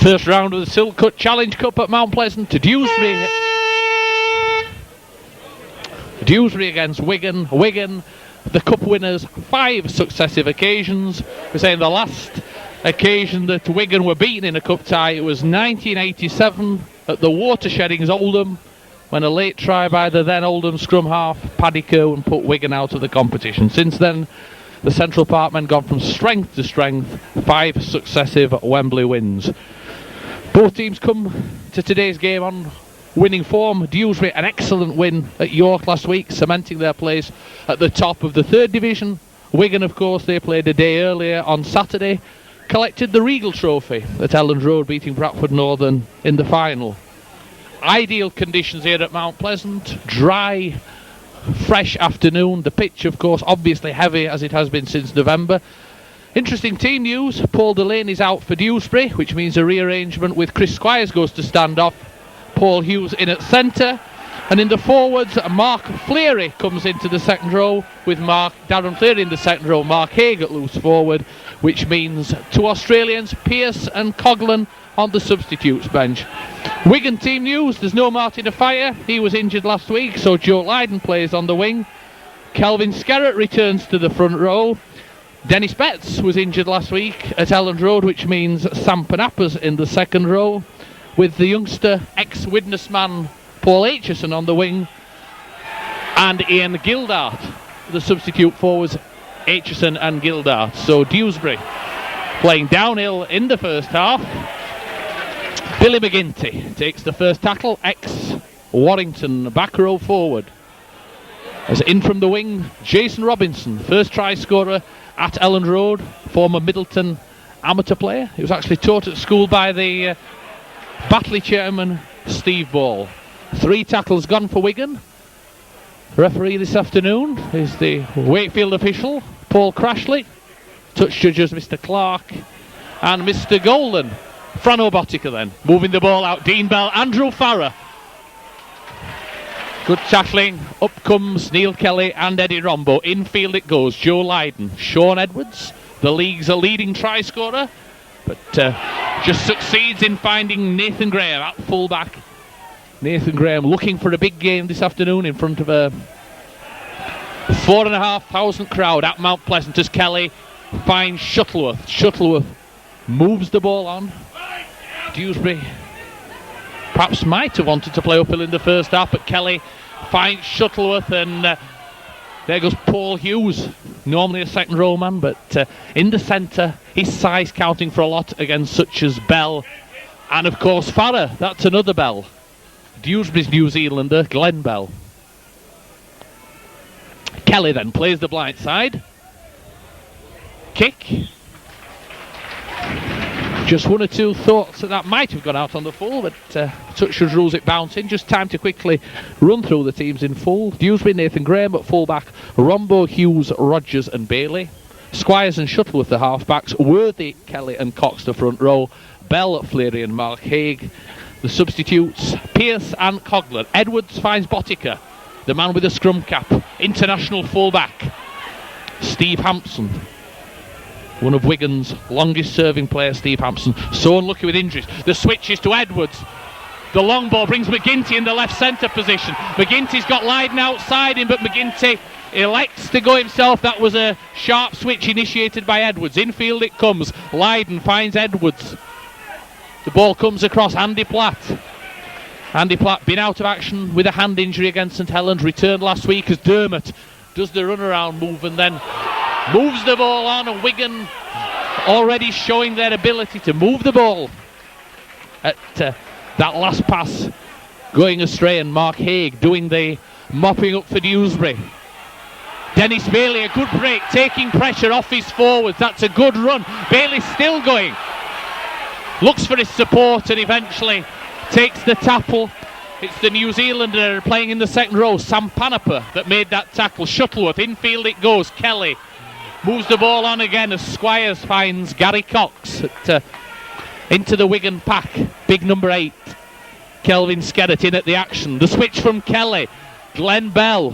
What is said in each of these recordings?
First round of the Silk Cut Challenge Cup at Mount Pleasant to Dewsbury. Dewsbury against Wigan. Wigan, the cup winners 5 successive occasions. We're saying the last occasion that Wigan were beaten in a cup tie, it was 1987 at the Watersheddings Oldham, when a late try by the then Oldham scrum half Paddy Kerwin put Wigan out of the competition. Since then, the Central Park men gone from strength to strength, 5 successive Wembley wins. Both teams come to today's game on winning form. Dewsbury, an excellent win at York last week, cementing their place at the top of the 3rd division. Wigan, of course, they played a day earlier on Saturday, collected the Regal Trophy at Elland Road, beating Bradford Northern in the final. Ideal conditions here at Mount Pleasant, dry, fresh afternoon. The pitch, of course, obviously heavy as it has been since November. Interesting team news, Paul Delaney's out for Dewsbury, which means a rearrangement with Chris Squires goes to stand off, Paul Hughes in at centre, and in the forwards Mark Fleary comes into the second row with Darren Fleary in the second row, Mark Haig at loose forward, which means 2 Australians, Pearce and Coghlan, on the substitutes bench. Wigan team news, there's no Martin Afire, he was injured last week, so Joe Lydon plays on the wing. Kelvin Skerrett returns to the front row. Dennis Betts was injured last week at Elland Road, which means Sam Panappa's in the second row, with the youngster ex-Widnes man Paul Aitchison on the wing, and Ian Gildart, the substitute forwards, Aitchison and Gildart. So Dewsbury playing downhill in the first half. Billy McGinty takes the first tackle, ex-Warrington back row forward. As in from the wing, Jason Robinson, first try scorer at Elland Road, former Middleton amateur player. He was actually taught at school by the Batley chairman, Steve Ball. 3 tackles gone for Wigan. Referee this afternoon is the Wakefield official, Paul Crashley. Touch judges, Mr. Clark and Mr. Golden. Frano Botica then, moving the ball out, Dean Bell, Andrew Farrer. Good tackling, up comes Neil Kelly and Eddie Rombo. Infield it goes, Joe Lydon. Sean Edwards, the league's a leading try scorer, but just succeeds in finding Nathan Graham at full-back. Nathan Graham looking for a big game this afternoon in front of a 4,500 crowd at Mount Pleasant as Kelly finds Shuttleworth. Shuttleworth moves the ball on. Dewsbury perhaps might have wanted to play uphill in the first half, but Kelly finds Shuttleworth, and there goes Paul Hughes, normally a second row man, but in the centre, his size counting for a lot against such as Bell, and of course Farrer, that's another Bell. Dewsbury's New Zealander, Glenn Bell. Kelly then plays the blind side. Kick. Just 1 or 2 thoughts that might have gone out on the full, but touch rules it bouncing. Just time to quickly run through the teams in full. Dewsbury, Nathan Graham at full-back, Rombo, Hughes, Rogers and Bailey. Squires and Shuttleworth the half-backs, Worthy, Kelly and Cox the front row, Bell, Fleary and Mark Haig. The substitutes, Pearce and Coghlan. Edwards finds Botica, the man with the scrum cap, international full-back. Steve Hampson, one of Wigan's longest serving players, Steve Hampson, so unlucky with injuries. The switch is to Edwards. The long ball brings McGinty in the left centre position. McGinty's got Lydon outside him, but McGinty elects to go himself. That was a sharp switch initiated by Edwards. Infield it comes. Lydon finds Edwards. The ball comes across Andy Platt. Andy Platt been out of action with a hand injury against St Helens. Returned last week as Dermot does the runaround move and then moves the ball on, and Wigan already showing their ability to move the ball at that last pass going astray, and Mark Haig doing the mopping up for Dewsbury. Dennis Bailey, a good break, taking pressure off his forwards. That's a good run. Bailey's still going. Looks for his support and eventually takes the tackle. It's the New Zealander playing in the second row, Sam Panappa, that made that tackle. Shuttleworth, infield it goes. Kelly moves the ball on again as Squires finds Gary Cox into the Wigan pack. Big number 8, Kelvin Skerrett in at the action. The switch from Kelly, Glenn Bell.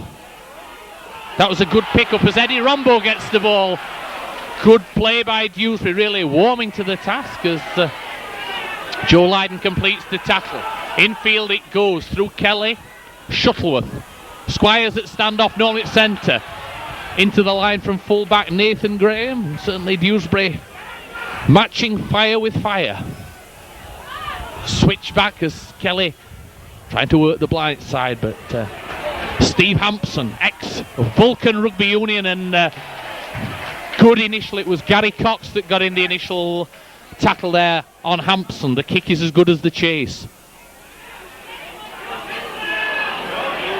That was a good pick-up as Eddie Rombo gets the ball. Good play by Dewsbury, really warming to the task as Joe Lydon completes the tackle. Infield it goes through Kelly. Shuttleworth. Squires at standoff, normally at centre. Into the line from full-back Nathan Graham. And certainly Dewsbury matching fire with fire. Switch back as Kelly trying to work the blind side, but Steve Hampson, ex-Vulcan Rugby Union, and good initial. It was Gary Cox that got in the initial tackle there on Hampson. The kick is as good as the chase.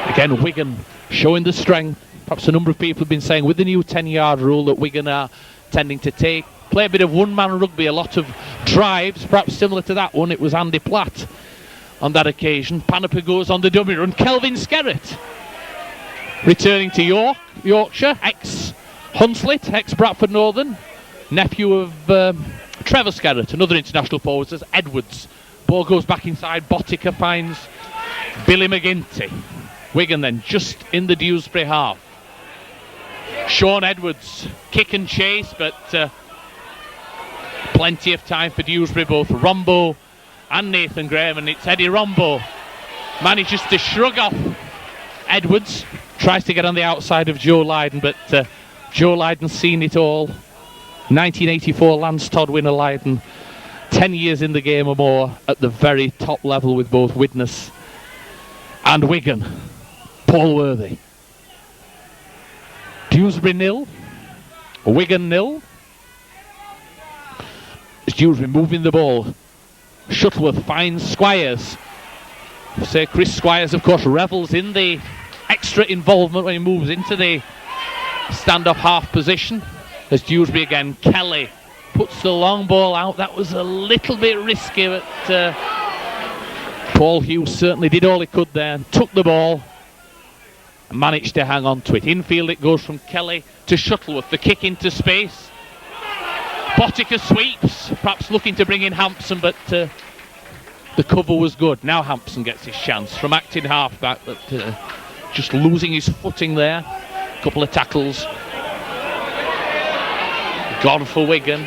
Again, Wigan showing the strength. Perhaps a number of people have been saying with the new 10-yard rule that Wigan are tending to play a bit of one-man rugby, a lot of drives, perhaps similar to that one. It was Andy Platt on that occasion. Panaper goes on the dummy run. Kelvin Skerritt returning to Yorkshire, ex-Hunslet, ex-Bradford Northern, nephew of Trevor Skerritt, another international forward, as Edwards. Ball goes back inside. Botica finds Billy McGinty. Wigan then just in the Dewsbury half. Sean Edwards, kick and chase, but plenty of time for Dewsbury, both Rombo and Nathan Graham, and it's Eddie Rombo manages to shrug off Edwards, tries to get on the outside of Joe Lydon, but Joe Lydon's seen it all. 1984 Lance Todd winner Lydon, 10 years in the game or more at the very top level with both Widnes and Wigan. Paul Worthy. Dewsbury 0, Wigan 0. As Dewsbury moving the ball, Shuttleworth finds Squires. Say Chris Squires, of course, revels in the extra involvement when he moves into the stand-off half position. As Dewsbury again, Kelly puts the long ball out. That was a little bit risky, but Paul Hughes certainly did all he could there and took the ball and managed to hang on to it. Infield it goes from Kelly to Shuttleworth. The kick into space. Botica sweeps, perhaps looking to bring in Hampson, but the cover was good. Now Hampson gets his chance from acting half-back, but just losing his footing there. A couple of tackles. Gone for Wigan.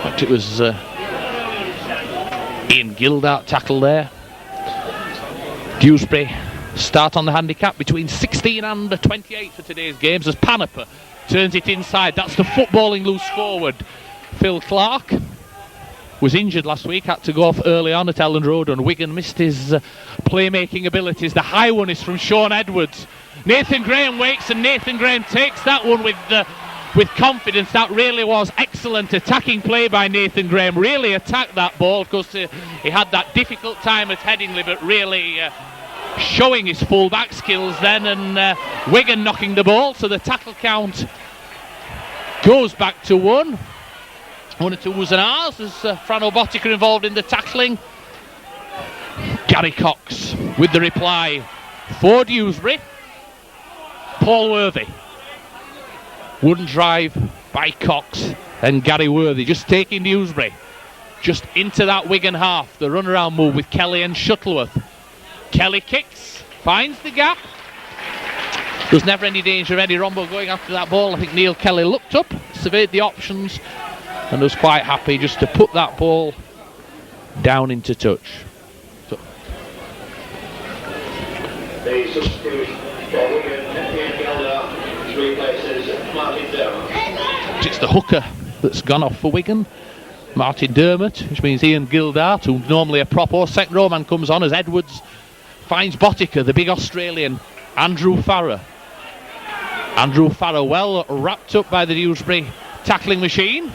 But it was Ian Gildart tackle there. Dewsbury start on the handicap between 16 and 28 for today's games as Panaper turns it inside. That's the footballing loose forward. Phil Clark was injured last week, had to go off early on at Elland Road, and Wigan missed his playmaking abilities. The high one is from Sean Edwards. Nathan Graham wakes, and Nathan Graham takes that one with confidence. That really was excellent attacking play by Nathan Graham. Really attacked that ball. Of course, he had that difficult time at Headingley, but really showing his full-back skills then, and Wigan knocking the ball. So the tackle count goes back to 1. 1 or 2's and ours as Frano Botica involved in the tackling. Gary Cox with the reply for Dewsbury. Paul Worthy. Wooden drive by Cox and Gary Worthy just taking Dewsbury just into that Wigan half. The runaround move with Kelly and Shuttleworth. Kelly kicks, finds the gap. There's never any danger of Eddie Rombo going after that ball. I think Neil Kelly looked up, surveyed the options, and was quite happy just to put that ball down into touch. So. The substitute for Wigan, Ian Gildart, replaces Martin Dermott. It's the hooker that's gone off for Wigan, Martin Dermott, which means Ian Gildart, who's normally a prop or second row man, comes on as Edwards finds Botica, the big Australian, Andrew Farrer. Andrew Farrer well wrapped up by the Dewsbury tackling machine.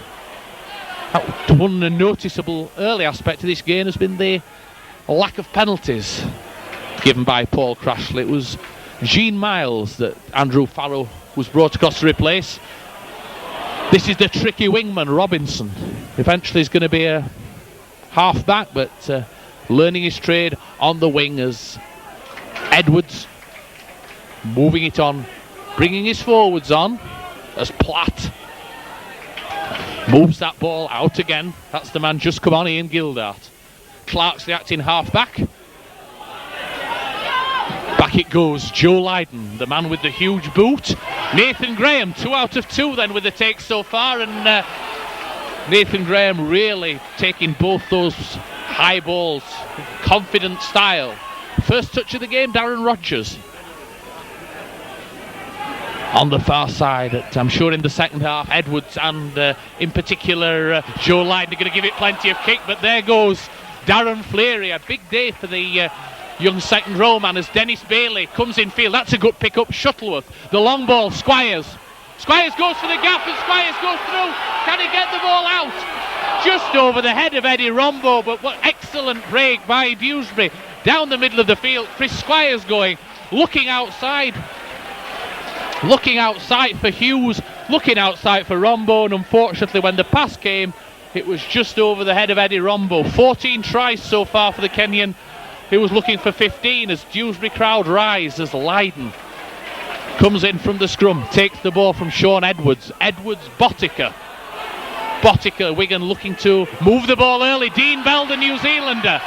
One noticeable early aspect of this game has been the lack of penalties given by Paul Crashley. It was Gene Miles that Andrew Farrer was brought across to replace. This is the tricky wingman, Robinson. Eventually he's going to be a half-back, but learning his trade on the wing as Edwards moving it on, bringing his forwards on as Platt moves that ball out again. That's the man just come on, Ian Gildart. Clark's the acting half-back. Back it goes, Joe Lydon, the man with the huge boot. Nathan Graham, 2 out of 2 then with the take so far, and Nathan Graham really taking both those high balls, confident style. First touch of the game, Darren Rodgers. On the far side, I'm sure in the second half, Edwards and in particular Joe Lyden are going to give it plenty of kick, but there goes Darren Fleary. A big day for the young second row man as Dennis Bailey comes in field. That's a good pick up. Shuttleworth, the long ball, Squires goes for the gap and Squires goes through. Can he get the ball out? Just over the head of Eddie Rombo, but what excellent break by Dewsbury down the middle of the field. Chris Squires going, looking outside for Hughes, looking outside for Rombo, and unfortunately when the pass came it was just over the head of Eddie Rombo. 14 tries so far for the Kenyan, who was looking for 15 as Dewsbury crowd rise as Lyden comes in from the scrum, takes the ball from Sean Edwards. Botica, Wigan looking to move the ball early. Dean Bell, the New Zealander,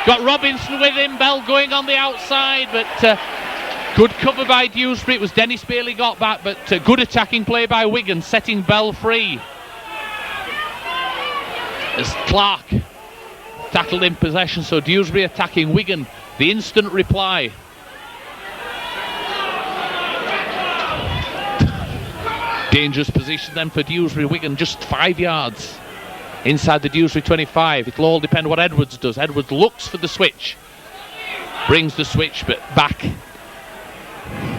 got Robinson with him. Bell going on the outside, but good cover by Dewsbury. It was Dennis Bailey got back, but good attacking play by Wigan, setting Bell free as Clark tackled in possession. So Dewsbury attacking Wigan, the instant reply. Dangerous position then for Dewsbury. Wigan just 5 yards inside the Dewsbury 25. It'll all depend what Edwards does. Edwards looks for the switch, brings the switch, but back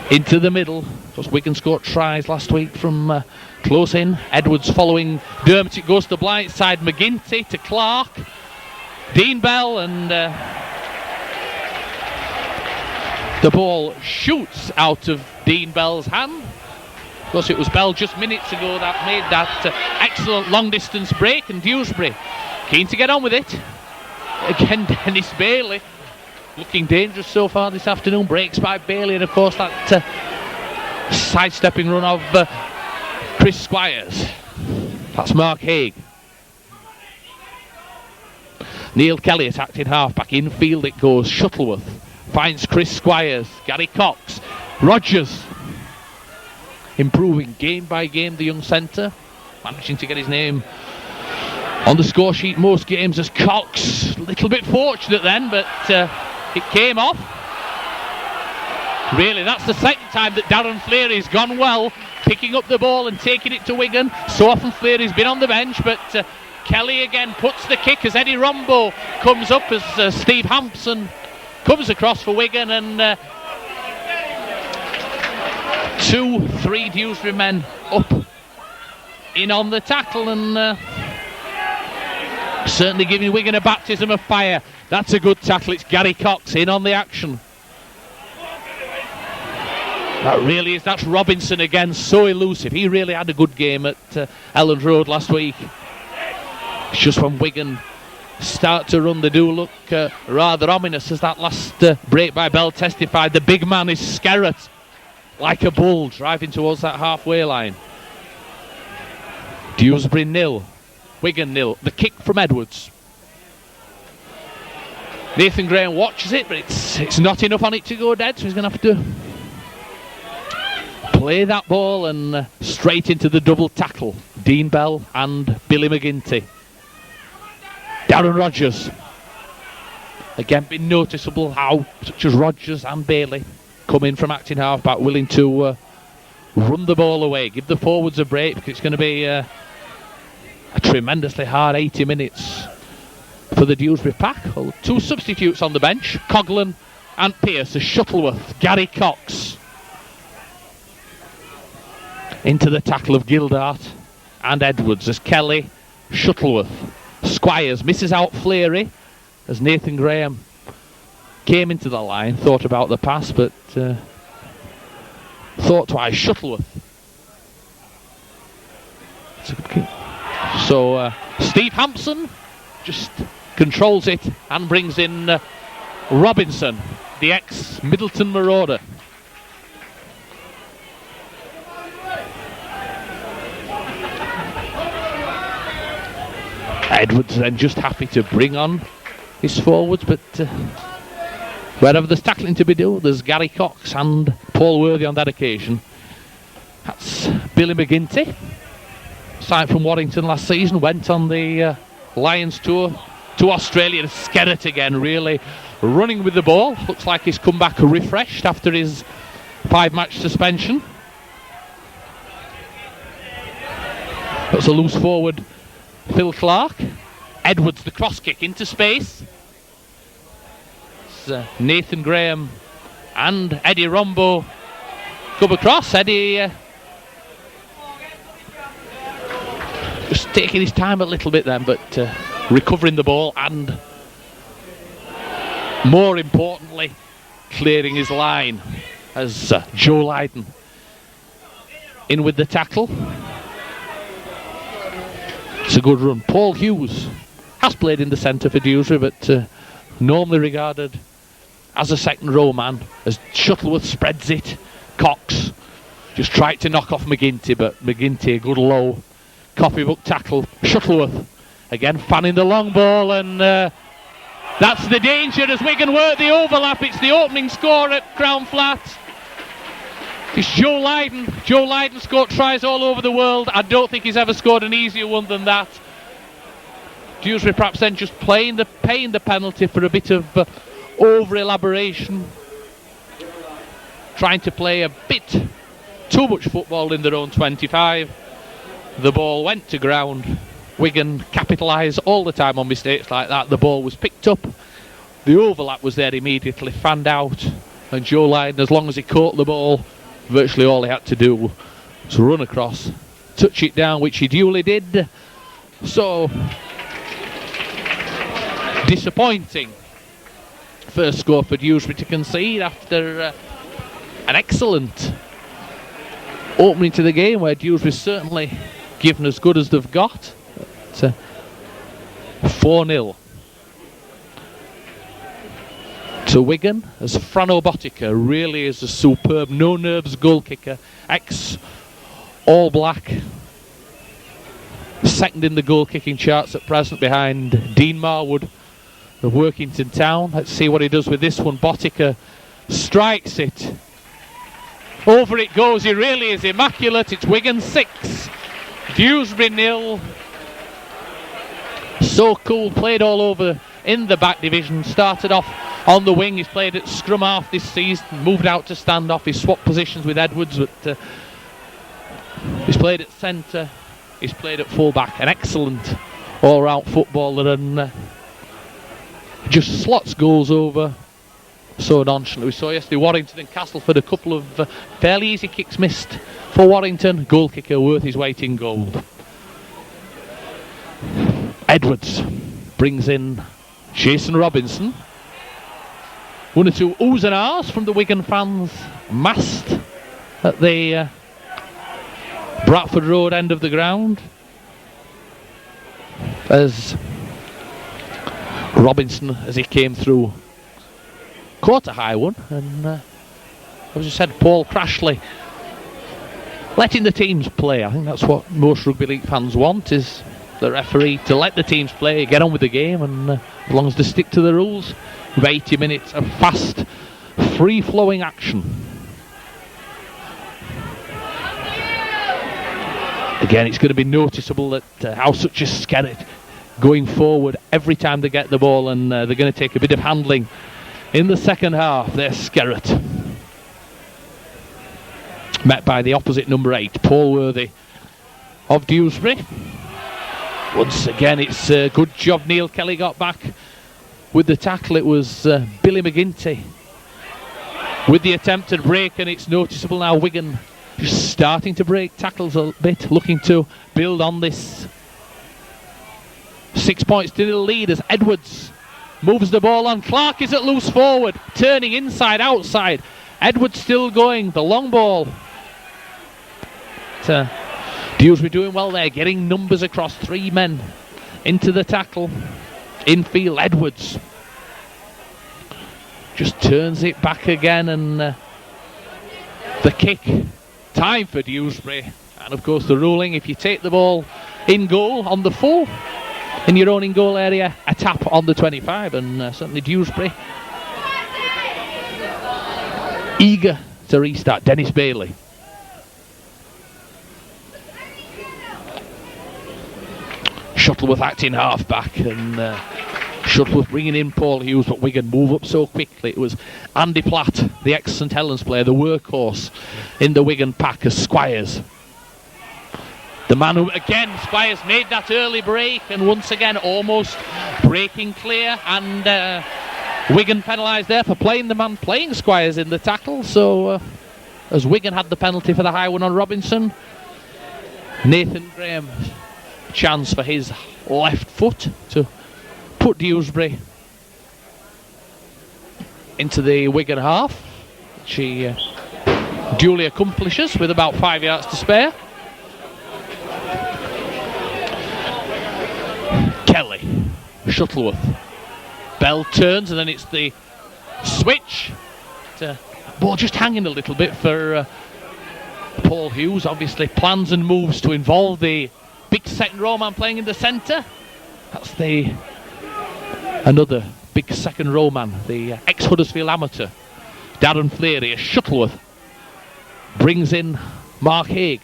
into the middle, because Wigan scored tries last week from close in. Edwards following Dermot. It goes to the blind side. McGinty to Clark. Dean Bell, and the ball shoots out of Dean Bell's hand. Of course, it was Bell just minutes ago that made that excellent long distance break, and Dewsbury keen to get on with it. Again, Dennis Bailey looking dangerous so far this afternoon. Breaks by Bailey, and of course that sidestepping run of Chris Squires. That's Mark Haig. Neil Kelly attacked in half-back. Infield it goes. Shuttleworth finds Chris Squires. Gary Cox. Rodgers improving game by game, the young centre, managing to get his name on the score sheet most games as Cox. A little bit fortunate then, but it came off. Really, that's the second time that Darren Fleary's gone well, picking up the ball and taking it to Wigan. So often Fleary's been on the bench, but Kelly again puts the kick as Eddie Rombo comes up as Steve Hampson comes across for Wigan, and 2-3 Dewsbury men up in on the tackle, and certainly giving Wigan a baptism of fire. That's a good tackle. It's Gary Cox in on the action. That really is. That's Robinson again, so elusive. He really had a good game at Elland Road last week. It's just when Wigan start to run, they do look rather ominous, as that last break by Bell testified. The big man is Skerrett, like a bull, driving towards that halfway line. Dewsbury 0, Wigan 0. The kick from Edwards. Nathan Graham watches it, but it's not enough on it to go dead, so he's going to have to play that ball and straight into the double tackle. Dean Bell and Billy McGinty. Darren Rodgers. Again, been noticeable how such as Rodgers and Bailey come in from acting half-back, willing to run the ball away, give the forwards a break, because it's going to be a tremendously hard 80 minutes for the Dewsbury pack. Well, 2 substitutes on the bench, Coghlan and Pearce, as Shuttleworth, Gary Cox into the tackle of Gildart and Edwards, as Kelly, Shuttleworth, Squires misses out Fleary as Nathan Graham came into the line, thought about the pass, but thought twice. Shuttleworth. It's a good kick. So Steve Hampson just controls it and brings in Robinson, the ex-Middleton Marauder. Edwards then just happy to bring on his forwards, but wherever there's tackling to be done, there's Gary Cox and Paul Worthy on that occasion. That's Billy McGinty, signed from Warrington last season, went on the Lions tour to Australia. And Skerritt again, really running with the ball. Looks like he's come back refreshed after his 5-match suspension. That's a loose forward, Phil Clark. Edwards, the cross kick into space. It's, Nathan Graham and Eddie Rombo come across. Eddie just taking his time a little bit then, but recovering the ball and, more importantly, clearing his line as Joe Lydon in with the tackle. It's a good run. Paul Hughes has played in the centre for Dewsbury, but normally regarded as a second row man, as Shuttleworth spreads it. Cox just tried to knock off McGinty, but McGinty, a good low copybook tackle. Shuttleworth again fanning the long ball, and that's the danger as Wigan work the overlap. It's the opening score at Crown Flat. It's Joe Lydon. Joe Lydon scored tries all over the world. I don't think he's ever scored an easier one than that. Dewsbury perhaps then just paying the penalty for a bit of over-elaboration. Trying to play a bit too much football in their own 25. The ball went to ground. Wigan capitalise all the time on mistakes like that. The ball was picked up. The overlap was there immediately, fanned out. And Joe Lydon, as long as he caught the ball, virtually all he had to do was run across, touch it down, which he duly did. So, disappointing first score for Dewsbury to concede after an excellent opening to the game, where Dewsbury's certainly given as good as they've got. It's 4-0 to Wigan, as Frano Botica really is a superb no-nerves goal kicker, ex-All Black, second in the goal kicking charts at present behind Dean Marwood of Workington Town. Let's see what he does with this one. Botica strikes it, over it goes. He really is immaculate. It's Wigan 6, Dewsbury 0. So cool, played all over in the back division, started off on the wing. He's played at scrum half this season, moved out to stand off. He's swapped positions with Edwards, but he's played at centre, he's played at full back. An excellent all-round footballer, and just slots goals over so nonchalantly. We saw yesterday Warrington and Castleford, a couple of fairly easy kicks missed for Warrington. Goal kicker worth his weight in gold. Edwards brings in Jason Robinson. One or two oohs and ahs from the Wigan fans massed at the Bradford Road end of the ground, as Robinson, as he came through, caught a high one, and as I said, Paul Crashley letting the teams play. I think that's what most rugby league fans want, is the referee to let the teams play, get on with the game, and as long as they stick to the rules, with 80 minutes of fast, free-flowing action. Again, it's going to be noticeable that how such a Skerritt going forward every time they get the ball, and they're going to take a bit of handling in the second half. There's Skerritt, met by the opposite number 8, Paul Worthy of Dewsbury. Once again, it's a good job Neil Kelly got back with the tackle. It was Billy McGinty with the attempted break, and it's noticeable now Wigan just starting to break tackles a bit, looking to build on this 6 points to the lead as Edwards moves the ball on. Clark is at loose forward, turning inside outside. Edwards still going, the long ball. Dewsbury doing well there, getting numbers across, 3 men into the tackle. Infield, Edwards just turns it back again, and the kick, time for Dewsbury. And of course the ruling, if you take the ball in goal on the full, in your own in goal area, a tap on the 25, and certainly Dewsbury eager to restart. Dennis Bailey Shuttleworth acting half-back, and Shuttleworth bringing in Paul Hughes, but Wigan move up so quickly. It was Andy Platt, the ex-St Helens player, the workhorse in the Wigan pack, as Squires. The man who, again, Squires made that early break, and once again almost breaking clear, and Wigan penalised there for playing the man playing Squires in the tackle. So as Wigan had the penalty for the high one on Robinson, Nathan Graham chance for his left foot to put Dewsbury into the Wigan half, which he duly accomplishes with about 5 yards to spare. Kelly, Shuttleworth, Bell turns, and then it's the switch. Ball just hanging a little bit for Paul Hughes. Obviously plans and moves to involve the big second row man playing in the centre. That's another big second row man, the ex-Huddersfield amateur, Darren Fleary. As Shuttleworth brings in Mark Haig.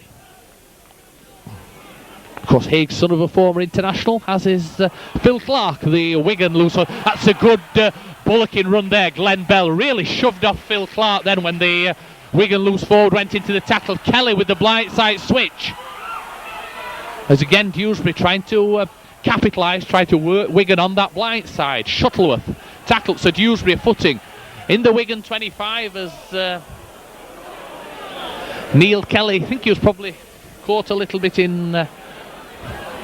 Of course, Haig's son of a former international, as is Phil Clark, the Wigan loose. That's a good bullocking run there. Glenn Bell really shoved off Phil Clark then when the Wigan loose forward went into the tackle. Kelly with the blindside switch. As again, Dewsbury trying to capitalise, trying to work Wigan on that blind side. Shuttleworth tackled, so Dewsbury footing in the Wigan 25 as Neil Kelly, I think he was probably caught a little bit in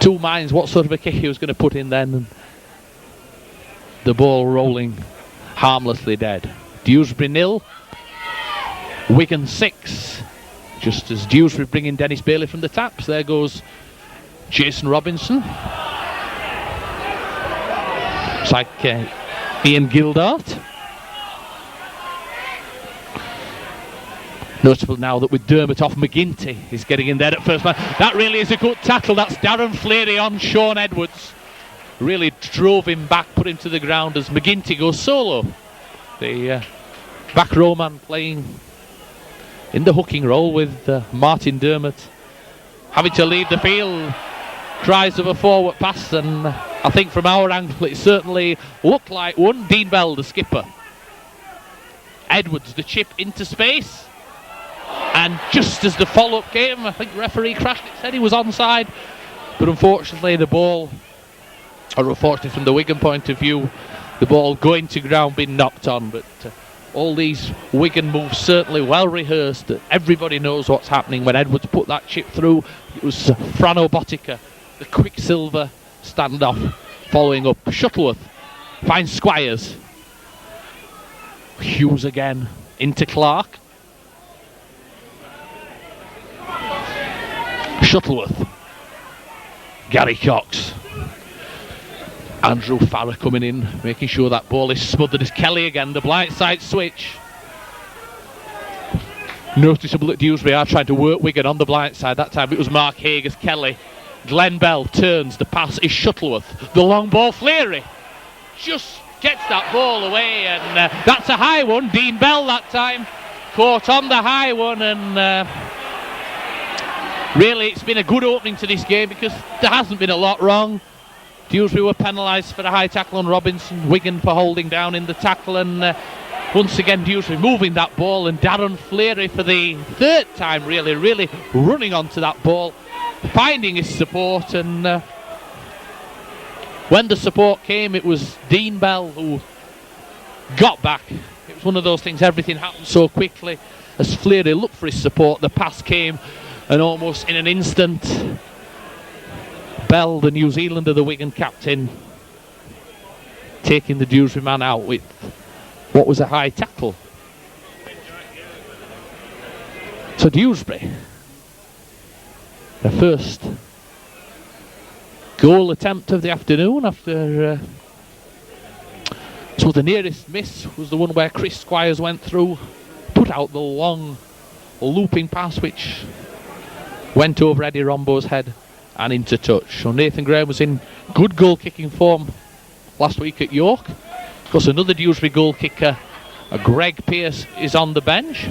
two minds what sort of a kick he was going to put in then, and the ball rolling harmlessly dead. Dewsbury 0, Wigan 6. Just as Dewsbury bringing Dennis Bailey from the taps, there goes Jason Robinson. It's like Ian Gildart. Notable now that with Dermot off, McGinty is getting in there at first man. That really is a good tackle. That's Darren Fleary on Sean Edwards. Really drove him back, put him to the ground as McGinty goes solo. The back row man playing in the hooking role with Martin Dermot having to leave the field. Cries of a forward pass, and I think from our angle it certainly looked like one. Dean Bell, the skipper. Edwards, the chip into space. And just as the follow-up came, I think the referee crashed it, said he was onside. But unfortunately the ball, or unfortunately from the Wigan point of view, the ball going to ground, being knocked on. But all these Wigan moves certainly well rehearsed. Everybody knows what's happening. When Edwards put that chip through, it was Frano Botica, the Quicksilver standoff, following up. Shuttleworth finds Squires. Hughes again into Clark. Shuttleworth, Gary Cox, Andrew Farrer coming in, making sure that ball is smothered. As Kelly again, the blindside switch. Noticeable that Dewsbury are trying to work Wigan on the blind side. That time it was Mark Haig as Kelly. Glenn Bell turns, the pass is Shuttleworth. The long ball, Fleary just gets that ball away, and that's a high one. Dean Bell that time caught on the high one, and really it's been a good opening to this game because there hasn't been a lot wrong. Dewsbury were penalised for a high tackle on Robinson, Wigan for holding down in the tackle, and once again Dewsbury moving that ball, and Darren Fleary for the third time really running onto that ball, finding his support, and when the support came it was Dean Bell who got back. It was one of those things, everything happened so quickly. As Fleary looked for his support, the pass came, and almost in an instant Bell, the New Zealander, the Wigan captain, taking the Dewsbury man out with what was a high tackle. So Dewsbury, their first goal attempt of the afternoon after so the nearest miss was the one where Chris Squires went through, put out the long looping pass which went over Eddie Rombo's head and into touch. So Nathan Graham was in good goal kicking form last week at York. Of course, another Dewsbury goal kicker, Greg Pearce, is on the bench.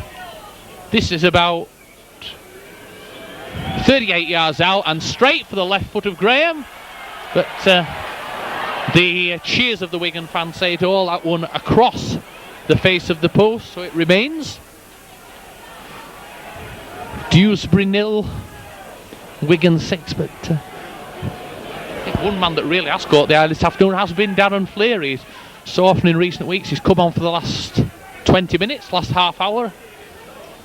This is about 38 yards out and straight for the left foot of Graham. But the cheers of the Wigan fans say it all. That one across the face of the post, so it remains Dewsbury 0, Wigan 6. But I think one man that really has caught the eye this afternoon has been Darren Fleary. So often in recent weeks he's come on for the last 20 minutes, last half hour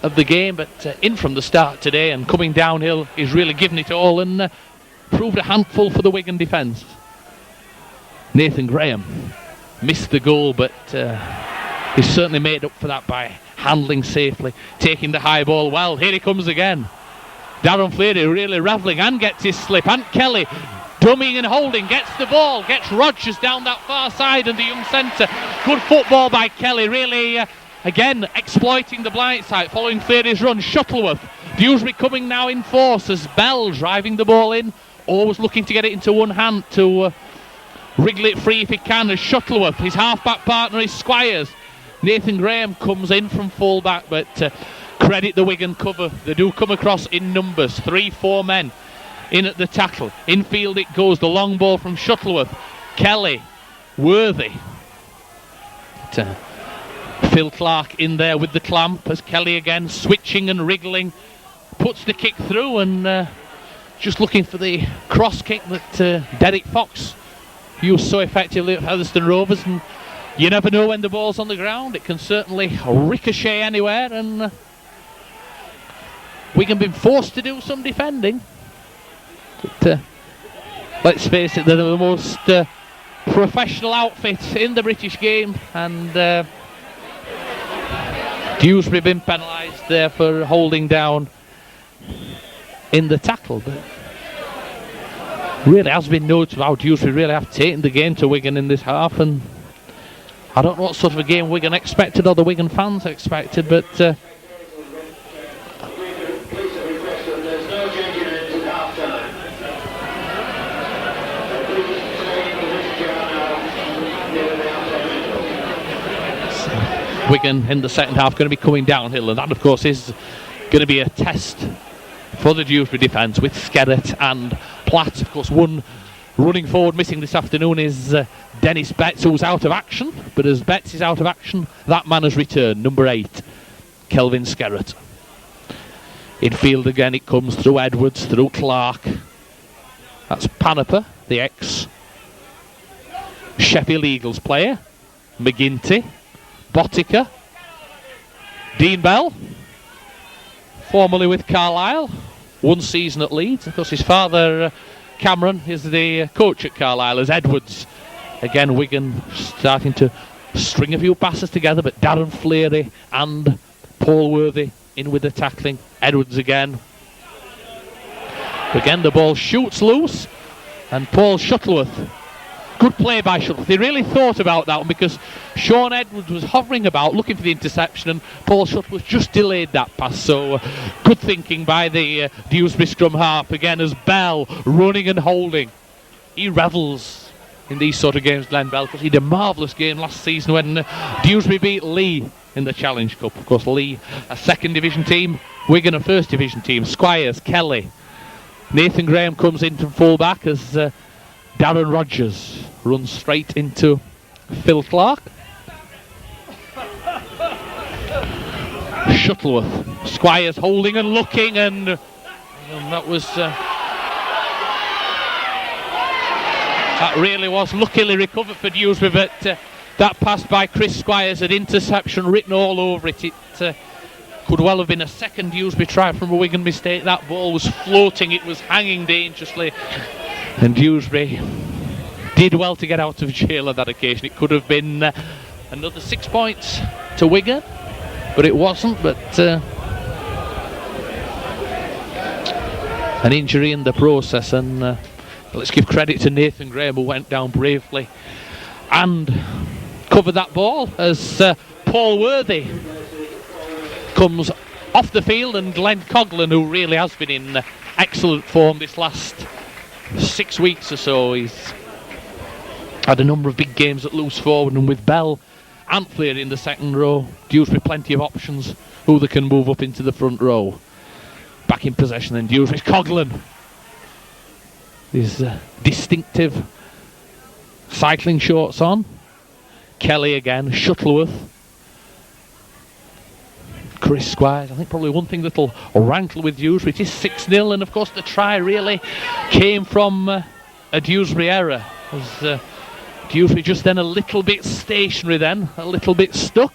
of the game, but in from the start today and coming downhill, he's really given it all and proved a handful for the Wigan defence. Nathan Graham missed the goal, but he's certainly made up for that by handling safely, taking the high ball well. Here he comes again. Darren Fleary really ravelling and gets his slip, and Kelly dummying and holding, gets the ball, gets Rogers down that far side and the young centre. Good football by Kelly, really again exploiting the blind side following Fleary's run. Shuttleworth, Dewsbury coming now in force as Bell driving the ball in, always looking to get it into one hand to wriggle it free if he can, as Shuttleworth, his half-back partner is Squires. Nathan Graham comes in from full-back, but credit the Wigan cover. They do come across in numbers, 3-4 men in at the tackle. Infield it goes, the long ball from Shuttleworth. Kelly, Worthy. Phil Clark in there with the clamp as Kelly again switching and wriggling, puts the kick through and just looking for the cross kick that Derek Fox used so effectively at Featherstone Rovers. And you never know when the ball's on the ground, it can certainly ricochet anywhere, and Wigan been forced to do some defending, but let's face it, they're the most professional outfit in the British game, and Dewsbury been penalised there for holding down in the tackle. But really has been noted how Dewsbury really have taken the game to Wigan in this half, and I don't know what sort of a game Wigan expected or the Wigan fans expected, but Wigan in the second half going to be coming downhill, and that of course is going to be a test for the Dewsbury defence with Skerrett and Platt. Of course, one running forward missing this afternoon is Dennis Betts, who's out of action, but as Betts is out of action, that man has returned, number 8, Kelvin Skerrett. In field again it comes through Edwards, through Clark. That's Panaper, the ex-Sheffield Eagles player. McGinty, Botica, Dean Bell, formerly with Carlisle, one season at Leeds. Of course his father Cameron is the coach at Carlisle as Edwards. Again Wigan starting to string a few passes together, but Darren Fleary and Paul Worthy in with the tackling. Edwards again. Again the ball shoots loose, and Paul Shuttleworth. Good play by Shuttleworth. He really thought about that one because Sean Edwards was hovering about looking for the interception, and Paul Shuttleworth just delayed that pass. So good thinking by the Dewsbury scrum half again as Bell running and holding. He revels in these sort of games, Glenn Bell, because he did a marvellous game last season when Dewsbury beat Lee in the Challenge Cup. Of course Lee a second division team, Wigan a first division team. Squires, Kelly, Nathan Graham comes in from full back as Darren Rogers runs straight into Phil Clark. Shuttleworth, Squires holding and looking, and that was that really was luckily recovered for Dewsbury, but that pass by Chris Squires had interception written all over it. It could well have been a second Dewsbury try from a Wigan mistake. That ball was floating, it was hanging dangerously, and Dewsbury did well to get out of jail on that occasion. It could have been another 6 points to Wigan, but it wasn't. But an injury in the process, and let's give credit to Nathan Graham, who went down bravely and covered that ball as Paul Worthy comes off the field, and Glenn Coghlan, who really has been in excellent form this last 6 weeks or so. He's had a number of big games at loose forward, and with Bell and Fleary in the second row, Dewsbury plenty of options who they can move up into the front row. Back in possession then Dewsbury. Coghlan His distinctive cycling shorts on. Kelly again, Shuttleworth. Chris Squires. I think probably one thing that'll rankle with Dewsbury, it is 6-0, and of course the try really came from a Dewsbury error. As Dewsbury just then a little bit stationary then, a little bit stuck.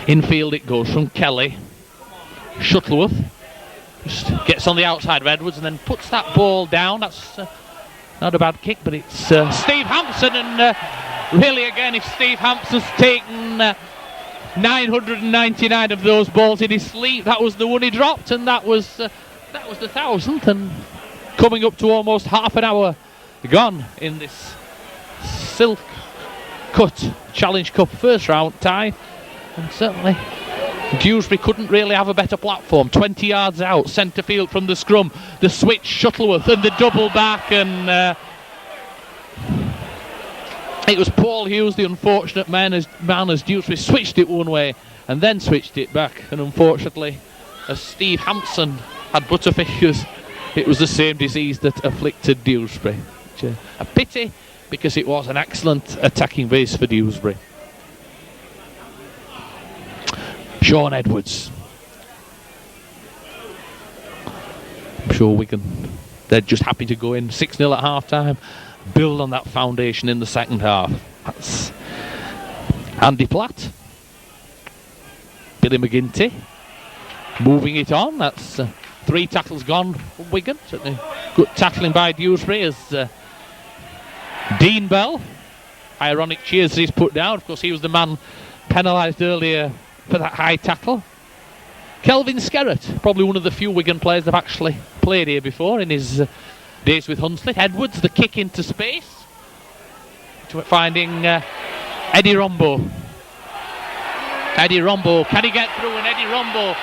Infield it goes from Kelly. Shuttleworth just gets on the outside of Edwards and then puts that ball down. That's not a bad kick, but it's Steve Hampson, and really again, if Steve Hampson's taken 999 of those balls in his sleeve, that was the one he dropped, and that was the 1000th, and coming up to almost half an hour gone in this Silk Cut Challenge Cup first round tie, and certainly Dewsbury couldn't really have a better platform. 20 yards out, centre field from the scrum, the switch, Shuttleworth, and the double back, and it was Paul Hughes, the unfortunate man, as Dewsbury switched it one way and then switched it back, and unfortunately, as Steve Hampson had butterfingers, it was the same disease that afflicted Dewsbury. A pity, because it was an excellent attacking base for Dewsbury. Sean Edwards. I'm sure Wigan, they're just happy to go in 6-0 at half time, build on that foundation in the second half. That's Andy Platt. Billy McGinty moving it on. That's 3 tackles gone from Wigan. Certainly good tackling by Dewsbury as Dean Bell, ironic cheers he's put down. Of course, he was the man penalised earlier for that high tackle. Kelvin Skerrett, probably one of the few Wigan players that have actually played here before in his days with Hunslet. Edwards, the kick into space, finding Eddie Rombo. Eddie Rombo, can he get through? And Eddie Rombo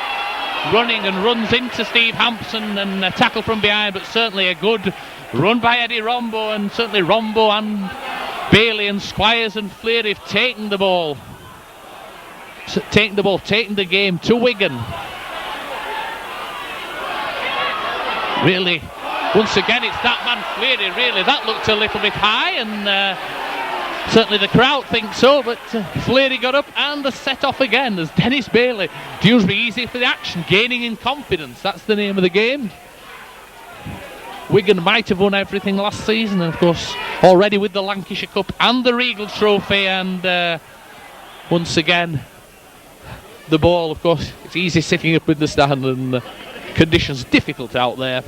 running and runs into Steve Hampson, and a tackle from behind, but certainly a good run by Eddie Rombo, and certainly Rombo and Bailey and Squires and Fleary have taken the ball. Taking the game to Wigan. Really, once again, it's that man Fleary, really. That looked a little bit high, and certainly the crowd thinks so, but Fleary got up and a set off again as Dennis Bailey. Dewsbury easy for the action, gaining in confidence. That's the name of the game. Wigan might have won everything last season, and of course, already with the Lancashire Cup and the Regal Trophy, and once again, the ball, of course, it's easy sitting up in the stand, and conditions difficult out there.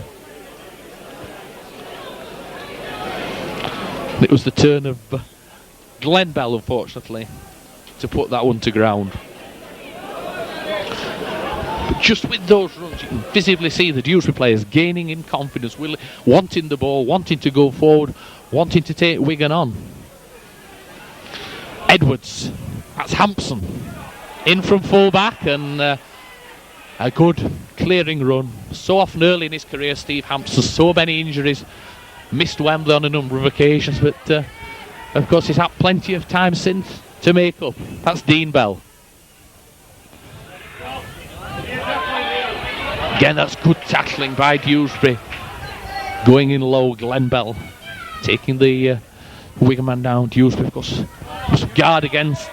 It was the turn of Glenn Bell, unfortunately, to put that one to ground. But just with those runs, you can visibly see the Dewsbury players gaining in confidence, wanting the ball, wanting to go forward, wanting to take Wigan on. Edwards, that's Hampson. In from full back, and a good clearing run. So often early in his career, Steve Hampson, so many injuries, missed Wembley on a number of occasions, but of course he's had plenty of time since to make up. That's Dean Bell. Again, that's good tackling by Dewsbury. Going in low, Glenn Bell taking the Wigan man down. Dewsbury, of course, must guard against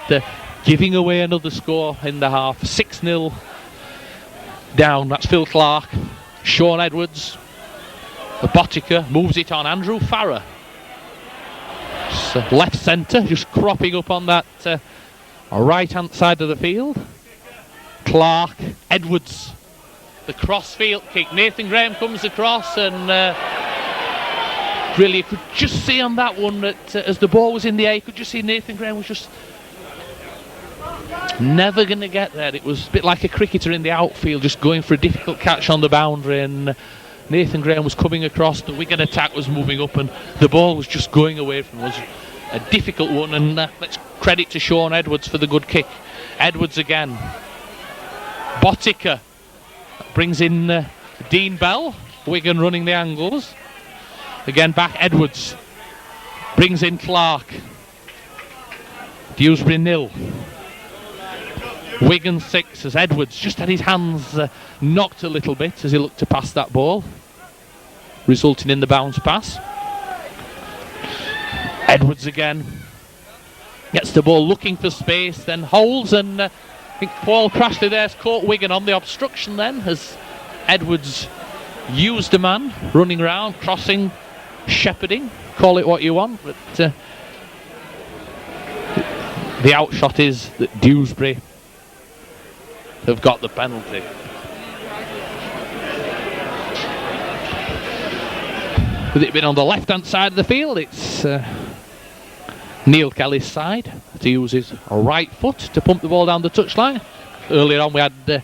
giving away another score in the half. 6-0 down. That's Phil Clark. Sean Edwards. The Botica moves it on. Andrew Farrer. Left centre, just cropping up on that right hand side of the field. Clark, Edwards. The cross field kick. Nathan Graham comes across, and really you could just see on that one that as the ball was in the air, you could just see Nathan Graham was just never going to get there. It was a bit like a cricketer in the outfield, just going for a difficult catch on the boundary, and Nathan Graham was coming across, the Wigan attack was moving up, and the ball was just going away from him. It was a difficult one, and let's credit to Sean Edwards for the good kick. Edwards again. Botica brings in Dean Bell. Wigan running the angles. Again back Edwards. Brings in Clark. Dewsbury 0. Wigan 6 as Edwards just had his hands knocked a little bit as he looked to pass that ball, resulting in the bounce pass. Edwards again gets the ball looking for space, then holds, and I think Paul Crashley there's caught Wigan on the obstruction then as Edwards used a man running around, crossing, shepherding, call it what you want, but the outshot is that Dewsbury have got the penalty. With it being on the left hand side of the field, it's Neil Kelly's side to use his right foot to pump the ball down the touchline. Earlier on we had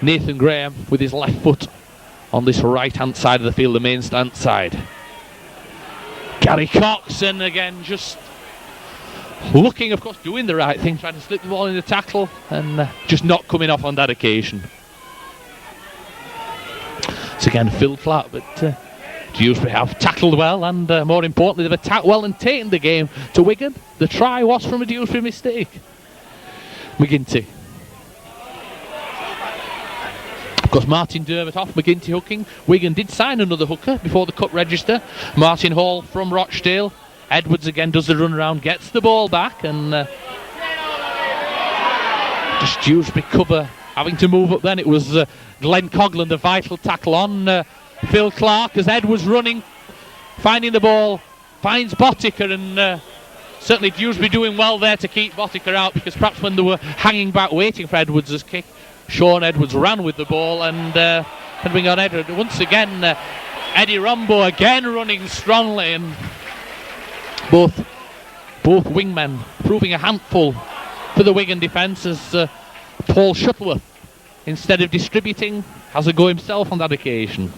Nathan Graham with his left foot on this right hand side of the field, the main stand side. Gary Cox, and again just looking, of course, doing the right thing, trying to slip the ball in the tackle and just not coming off on that occasion. It's again filled flat, but Dewsbury have tackled well, and more importantly they've attacked well and taken the game to Wigan. The try was from a Dewsbury mistake. McGinty. Of course, Martin Dermott off, McGinty hooking. Wigan did sign another hooker before the cut register. Martin Hall from Rochdale. Edwards again does the run around, gets the ball back, and just Dewsbury cover having to move up then. It was Glenn Coghlan, the vital tackle on Phil Clark as Edwards running, finding the ball, finds Botica, and certainly Dewsbury doing well there to keep Botica out, because perhaps when they were hanging back waiting for Edwards' kick, Sean Edwards ran with the ball and can bring on Edwards. Once again, Eddie Rombo again running strongly, and both wingmen proving a handful for the Wigan defence as Paul Shuttleworth, instead of distributing, has a go himself on that occasion.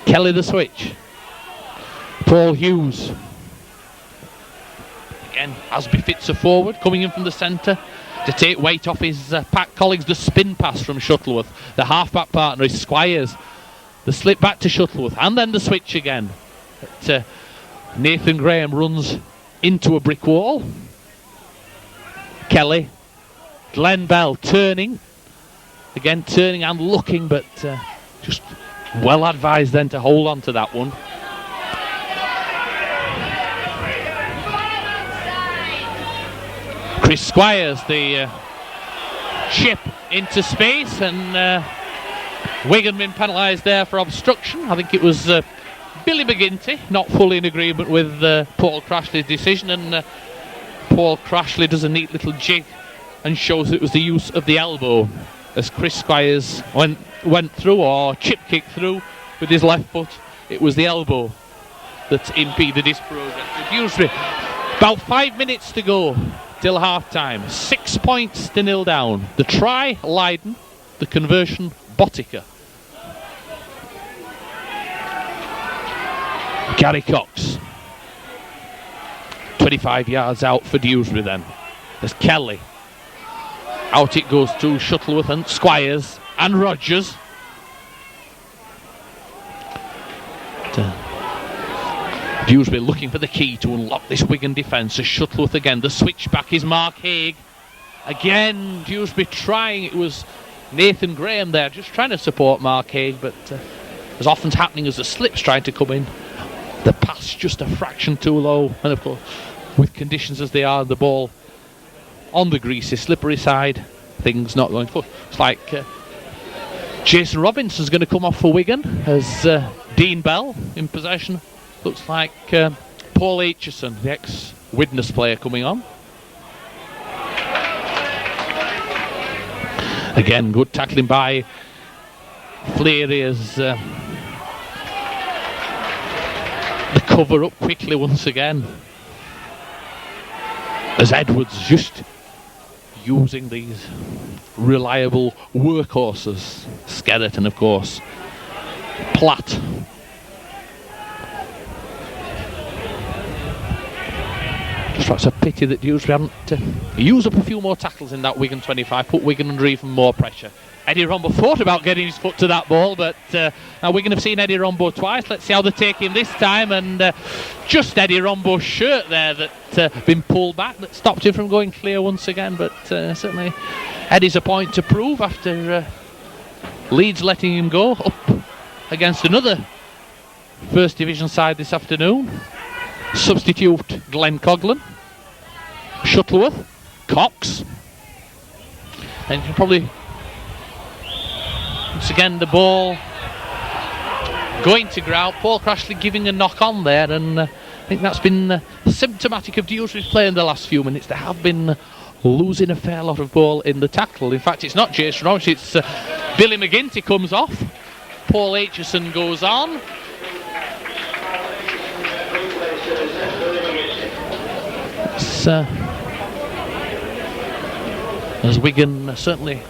Kelly the switch. Paul Hughes. Again, as befits a forward, coming in from the centre to take weight off his pack colleagues. The spin pass from Shuttleworth. The half-back partner is Squires. The slip back to Shuttleworth, and then the switch again. But, Nathan Graham runs into a brick wall. Kelly. Glenn Bell turning. Again turning and looking, but just well advised then to hold on to that one. Chris Squires, the chip into space, and Wigan been penalised there for obstruction. I think it was Billy McGinty, not fully in agreement with Paul Crashley's decision, and Paul Crashley does a neat little jig and shows it was the use of the elbow as Chris Squires went through, or chip kicked through with his left foot. It was the elbow that impeded his progress. Dewsbury, about 5 minutes to go till half time, 6 points to 0 down. The try, Lydon, the conversion, Botica. Gary Cox, 25 yards out for Dewsbury then. There's Kelly. Out it goes to Shuttleworth and Squires and Rogers. Dewsbury looking for the key to unlock this Wigan defence as Shuttleworth again. The switch back is Mark Haig. Again, Dewsbury trying. It was Nathan Graham there just trying to support Mark Haig, but as often's happening as the slips trying to come in, the pass just a fraction too low, and of course with conditions as they are, the ball on the greasy slippery side, things not going forward. It's like Jason Robinson's going to come off for Wigan as Dean Bell in possession. Looks like Paul Aitchison, the ex-Widnes player, coming on. Again, good tackling by Fleary as the cover up quickly once again. As Edwards just using these reliable workhorses. Skeleton, of course. Platt. Just a pity that Dewsbury haven't used up a few more tackles in that Wigan 25, put Wigan under even more pressure. Eddie Rombo thought about getting his foot to that ball, but now we're going to have seen Eddie Rombo twice. Let's see how they take him this time. And just Eddie Rombo's shirt there that been pulled back that stopped him from going clear once again. But certainly Eddie's a point to prove after Leeds letting him go up against another First Division side this afternoon. Substitute Glenn Coughlin, Shuttleworth, Cox, and you can probably once again the ball going to ground. Paul Crashley giving a knock on there, and I think that's been symptomatic of Dewsbury's play in the last few minutes. They have been losing a fair lot of ball in the tackle. In fact, it's not Jason Roberts, it's Billy McGinty comes off. Paul Aitchison goes on. As Wigan certainly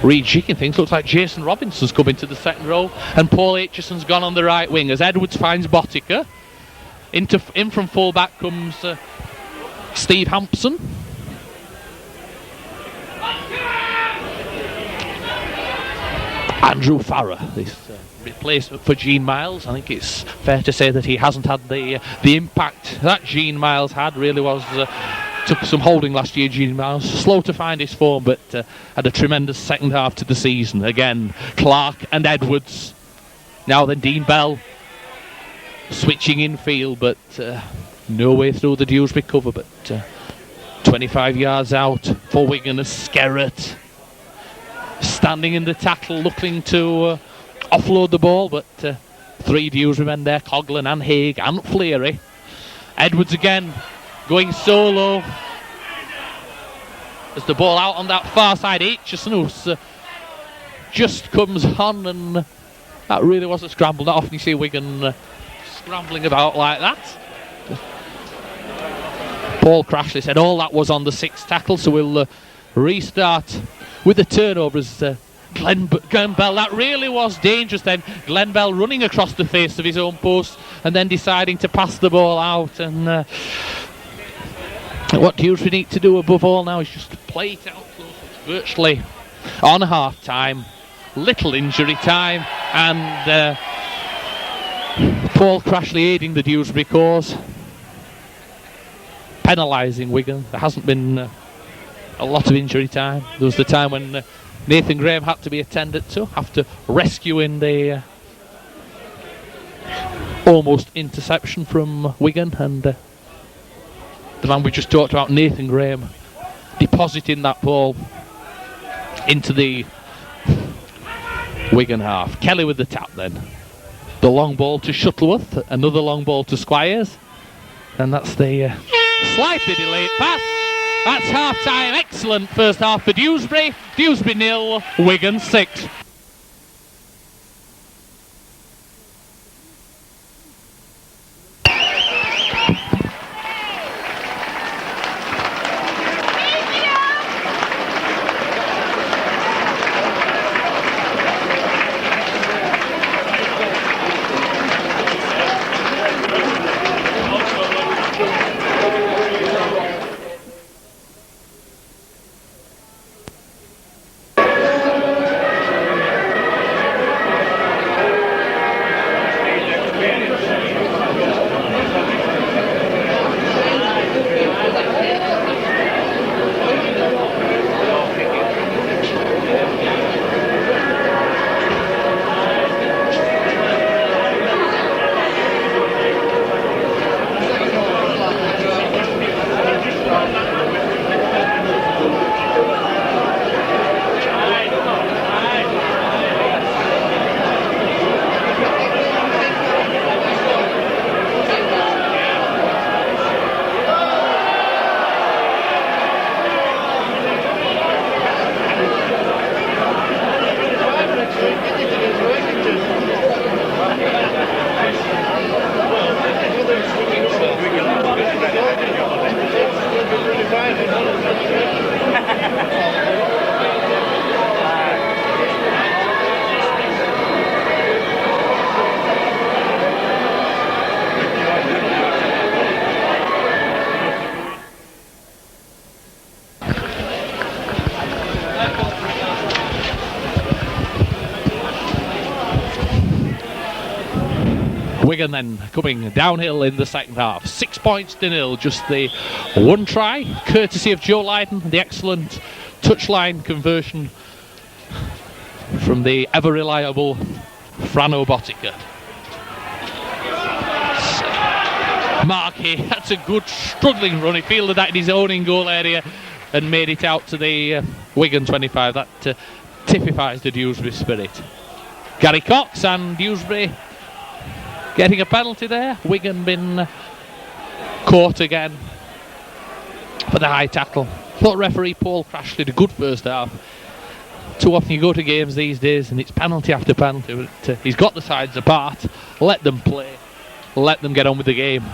rejigging things, looks like Jason Robinson's come into the second row, and Paul Aitchison's gone on the right wing as Edwards finds Botica. In from full back comes Steve Hampson. Andrew Farrer, this replacement for Gene Miles. I think it's fair to say that he hasn't had the impact that Gene Miles had. Really was took some holding last year. Gene Miles slow to find his form, but had a tremendous second half to the season. Again, Clark and Edwards. Now then, Dean Bell switching in field, but no way through the Dewsbury cover. But 25 yards out for Wigan as Skerrett standing in the tackle, looking to offload the ball, but three Dewsbury men there, Coughlin and Haig and Fleary. Edwards again going solo as the ball out on that far side. Aitchison, who's just comes on, and that really was a scramble. Not often you see Wigan scrambling about like that. Paul Crashley said all that was on the sixth tackle, so we'll restart with the turnover as Glenn Bell. That really was dangerous then. Glenn Bell running across the face of his own post and then deciding to pass the ball out. And what Dewsbury need to do above all now is just play it out close. It's virtually on half time, little injury time, and Paul Crashley aiding the Dewsbury cause, penalising Wigan. There hasn't been a lot of injury time. There was the time when Nathan Graham had to be attended to after rescuing the almost interception from Wigan, and the man we just talked about, Nathan Graham, depositing that ball into the Wigan half. Kelly with the tap then. The long ball to Shuttleworth, another long ball to Squires, and that's the slightly delayed pass. That's half time. Excellent first half for Dewsbury. Dewsbury 0, Wigan 6. Wigan then coming downhill in the second half. 6 points to nil, just the one try, courtesy of Joe Lydon, the excellent touchline conversion from the ever-reliable Frano Botica. Markey, that's a good struggling run. He fielded that in his own in-goal area and made it out to the Wigan 25. That typifies the Dewsbury spirit. Gary Cox and Dewsbury getting a penalty there. Wigan been caught again for the high tackle. Thought referee Paul Crashley did a good first half. Too often you go to games these days and it's penalty after penalty, but he's got the sides apart, let them play, let them get on with the game.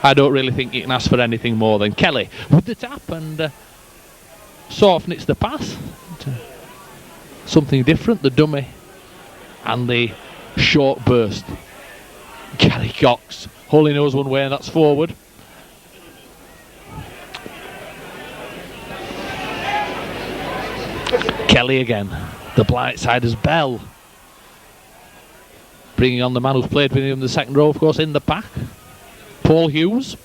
I don't really think you can ask for anything more than Kelly with the tap, and so often it's the pass. Something different, the dummy and the short burst. Gary Cox only knows one way, and that's forward. Kelly again, the blindsiders Bell. Bringing on the man who's played with him in the second row, of course, in the pack, Paul Hughes.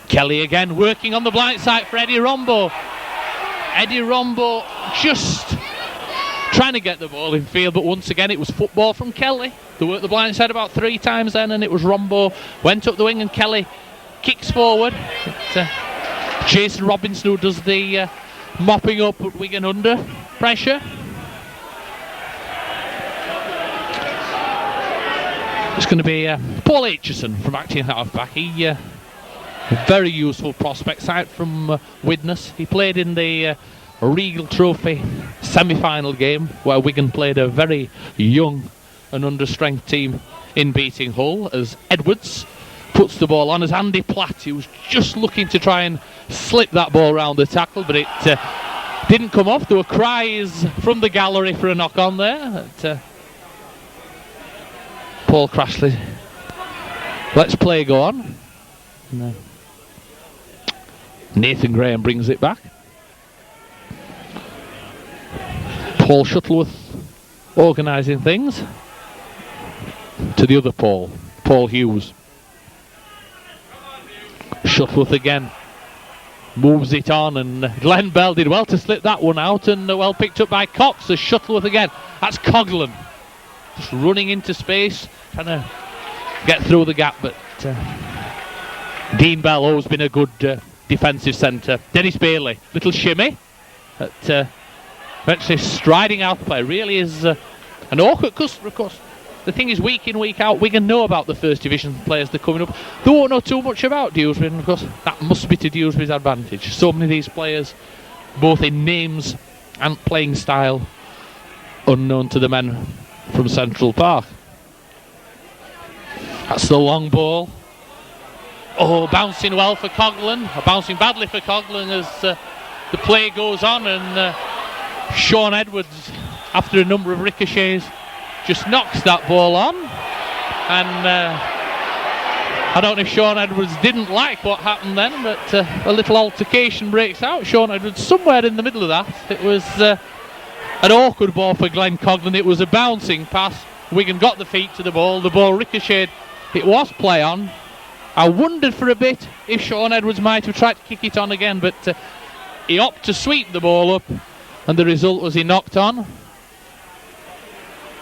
Kelly again, working on the blind side for Eddie Rombo. Eddie Rombo just trying to get the ball in field, but once again it was football from Kelly. They worked the blind side about 3 times then, and it was Rombo went up the wing and Kelly kicks forward. Jason Robinson who does the mopping up at Wigan under pressure. It's going to be Paul Aitchison from acting half-back. He a very useful prospect side from Widnes. He played in the Regal Trophy semi-final game where Wigan played a very young and under-strength team in beating Hull, as Edwards puts the ball on as Andy Platt, he was just looking to try and slip that ball round the tackle, but it didn't come off. There were cries from the gallery for a knock on there. Paul Crashley, let's play go on. No. Nathan Graham brings it back. Paul Shuttleworth organising things to the other Paul, Paul Hughes. Shuttleworth again moves it on, and Glenn Bell did well to slip that one out, and well picked up by Cox as Shuttleworth again. That's Coghlan just running into space, trying to get through the gap, but Dean Bell always been a good defensive centre. Dennis Bailey, little shimmy, but eventually striding out the play. Really is an awkward customer, of course. The thing is, week in, week out, Wigan know about the first division players that are coming up. They won't know too much about Dewsbury, and of course that must be to Dewsbury's advantage. So many of these players, both in names and playing style, unknown to the men from Central Park. That's the long ball. Oh, bouncing well for Coghlan, bouncing badly for Coghlan as the play goes on, and Sean Edwards, after a number of ricochets, just knocks that ball on, and I don't know if Sean Edwards didn't like what happened then, but a little altercation breaks out. Sean Edwards somewhere in the middle of that. It was an awkward ball for Glenn Coghlan. It was a bouncing pass. Wigan got the feet to the ball ricocheted. It was play on. I wondered for a bit if Sean Edwards might have tried to kick it on again, but he opted to sweep the ball up, and the result was he knocked on.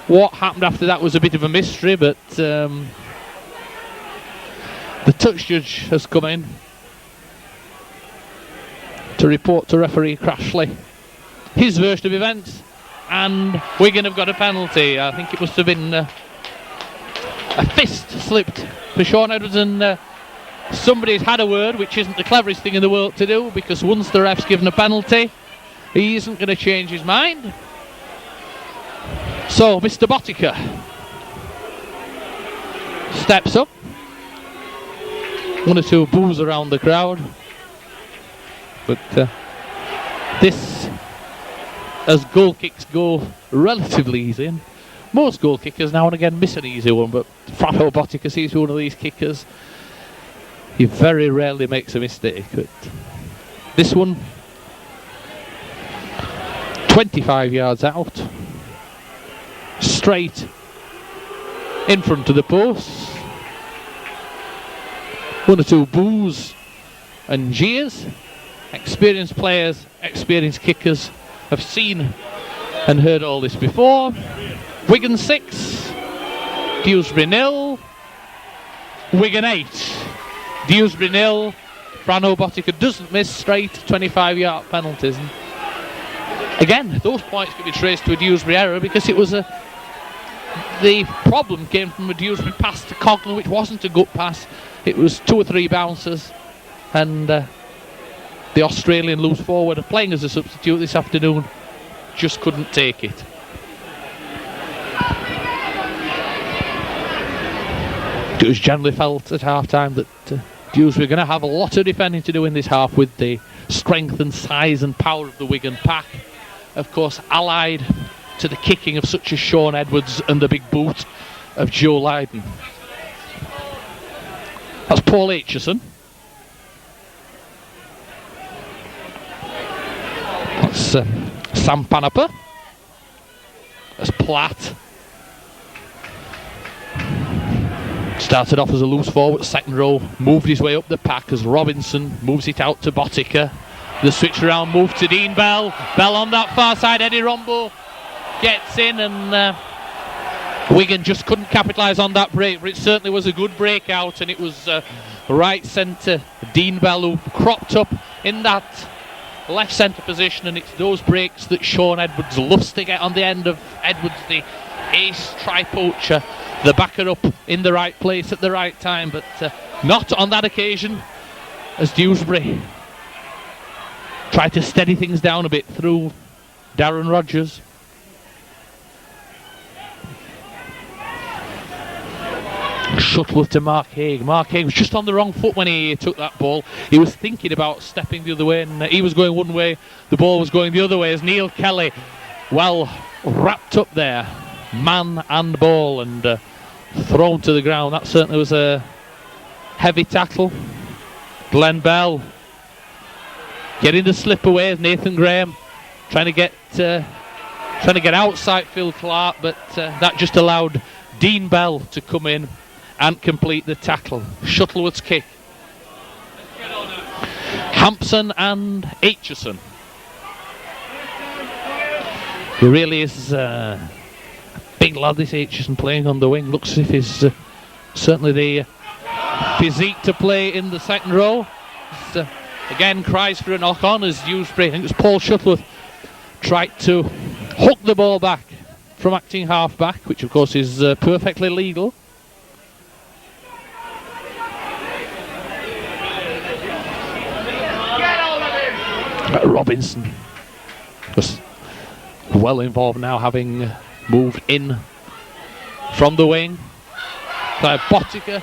What happened after that was a bit of a mystery, but the touch judge has come in to report to referee Crashley his version of events, and Wigan have got a penalty. I think it must have been a fist slipped for Sean Edwards, and somebody's had a word, which isn't the cleverest thing in the world to do, because once the ref's given a penalty, he isn't going to change his mind. So Mr. Botica steps up. 1 or 2 boos around the crowd, but this, as goal kicks go, relatively easy. And most goal kickers now and again miss an easy one, but Frano Botica seems to be one of these kickers. He very rarely makes a mistake, but this one 25 yards out, straight in front of the post. One or two boos and jeers. Experienced players, experienced kickers have seen and heard all this before. Wigan 6, Dewsbury 0, Wigan 8, Dewsbury 0. Frano Botica doesn't miss straight 25-yard penalties. And again, those points can be traced to a Dewsbury error because it was the problem came from a Dewsbury pass to Coglan, which wasn't a good pass. It was 2 or 3 bounces, and the Australian loose forward playing as a substitute this afternoon just couldn't take it. It was generally felt at half-time that Dewsbury are going to have a lot of defending to do in this half with the strength and size and power of the Wigan pack. Of course, allied to the kicking of such as Sean Edwards and the big boot of Joe Lydon. That's Paul Aitchison. That's Sam Panapa. That's Platt. Started off as a loose forward, second row, moved his way up the pack as Robinson moves it out to Botica. The switch around move to Dean Bell. Bell on that far side, Eddie Rombo gets in, and Wigan just couldn't capitalise on that break, but it certainly was a good breakout, and it was right centre Dean Bell who cropped up in that left centre position, and it's those breaks that Sean Edwards loves to get on the end of Edwards, the ace try-poacher, the backer up in the right place at the right time, but not on that occasion as Dewsbury tried to steady things down a bit through Darren Rogers. Shuttleworth to Mark Haig. Mark Haig was just on the wrong foot when he took that ball. He was thinking about stepping the other way, and he was going one way, the ball was going the other way as Neil Kelly, well, wrapped up there, man and ball, and thrown to the ground. That certainly was a heavy tackle. Glenn Bell getting the slip away as Nathan Graham trying to get outside Phil Clark, but that just allowed Dean Bell to come in and complete the tackle. Shuttleworth's kick. Hampson and Aitchison. He really is a big lad, this Aitchison, playing on the wing. Looks as if he's certainly the physique to play in the second row. Again, cries for a knock on as Dewsbury, I think it was Paul Shuttleworth, tried to hook the ball back from acting half back, which of course is perfectly legal. Robinson was well involved now, having moved in from the wing. Botica.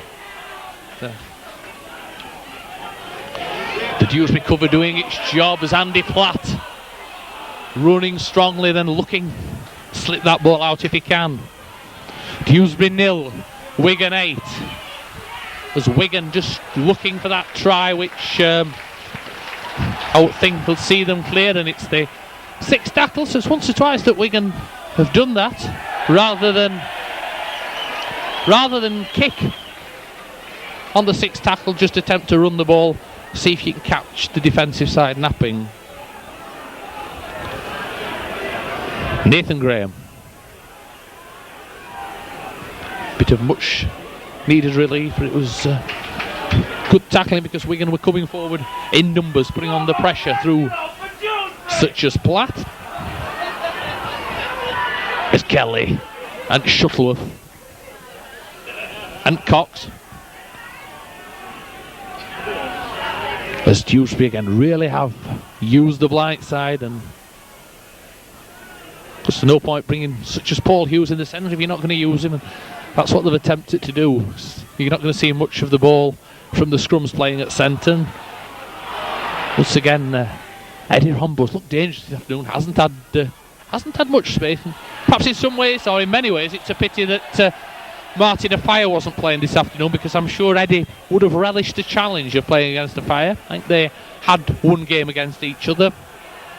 The Dewsbury cover doing its job as Andy Platt running strongly, then looking slip that ball out if he can. Dewsbury 0, Wigan 8. As Wigan just looking for that try, which I would think will see them cleared, and it's the 6 tackles. So it's once or twice that Wigan have done that rather than kick on the 6th tackle, just attempt to run the ball, see if you can catch the defensive side napping. Nathan Graham. Bit of much needed relief, but it was good tackling because Wigan were coming forward in numbers, putting on the pressure through such as Platt, as Kelly and Shuttleworth and Cox. As Dewsbury again really have used the blind side, and there's no point bringing such as Paul Hughes in the centre if you're not going to use him, and that's what they've attempted to do. You're not going to see much of the ball from the scrums playing at centre. Once again, Eddie Rombo's looked dangerous this afternoon. Hasn't had much space. And perhaps in some ways, or in many ways, it's a pity that Martin Afire wasn't playing this afternoon, because I'm sure Eddie would have relished the challenge of playing against Afire. I think they had one game against each other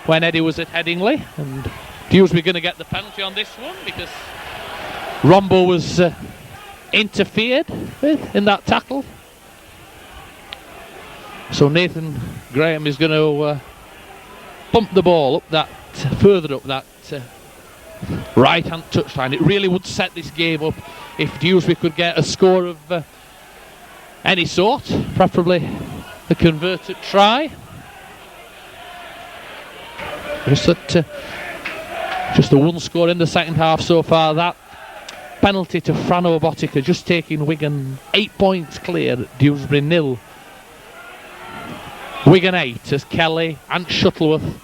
when Eddie was at Headingley, and Dewsbury going to get the penalty on this one because Rombo was interfered with in that tackle. So Nathan Graham is going to bump the ball up that, further up that right hand touchline. It really would set this game up if Dewsbury could get a score of any sort, preferably a converted try. Just the one score in the second half so far. That penalty to Frano Botica just taking Wigan 8 points clear, Dewsbury 0. Wigan 8 as Kelly and Shuttleworth.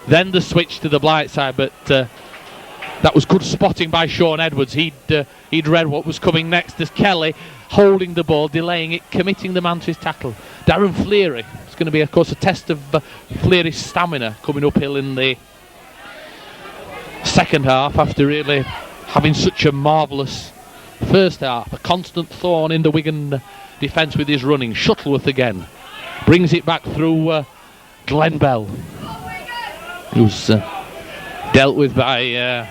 Then the switch to the blight side, but that was good spotting by Sean Edwards. He'd read what was coming next as Kelly holding the ball, delaying it, committing the man to his tackle. Darren Fleary. It's going to be, of course, a test of Fleary's stamina coming uphill in the second half after really having such a marvellous first half. A constant thorn in the Wigan defence with his running. Shuttleworth again. Brings it back through Glenn Bell, who's dealt with by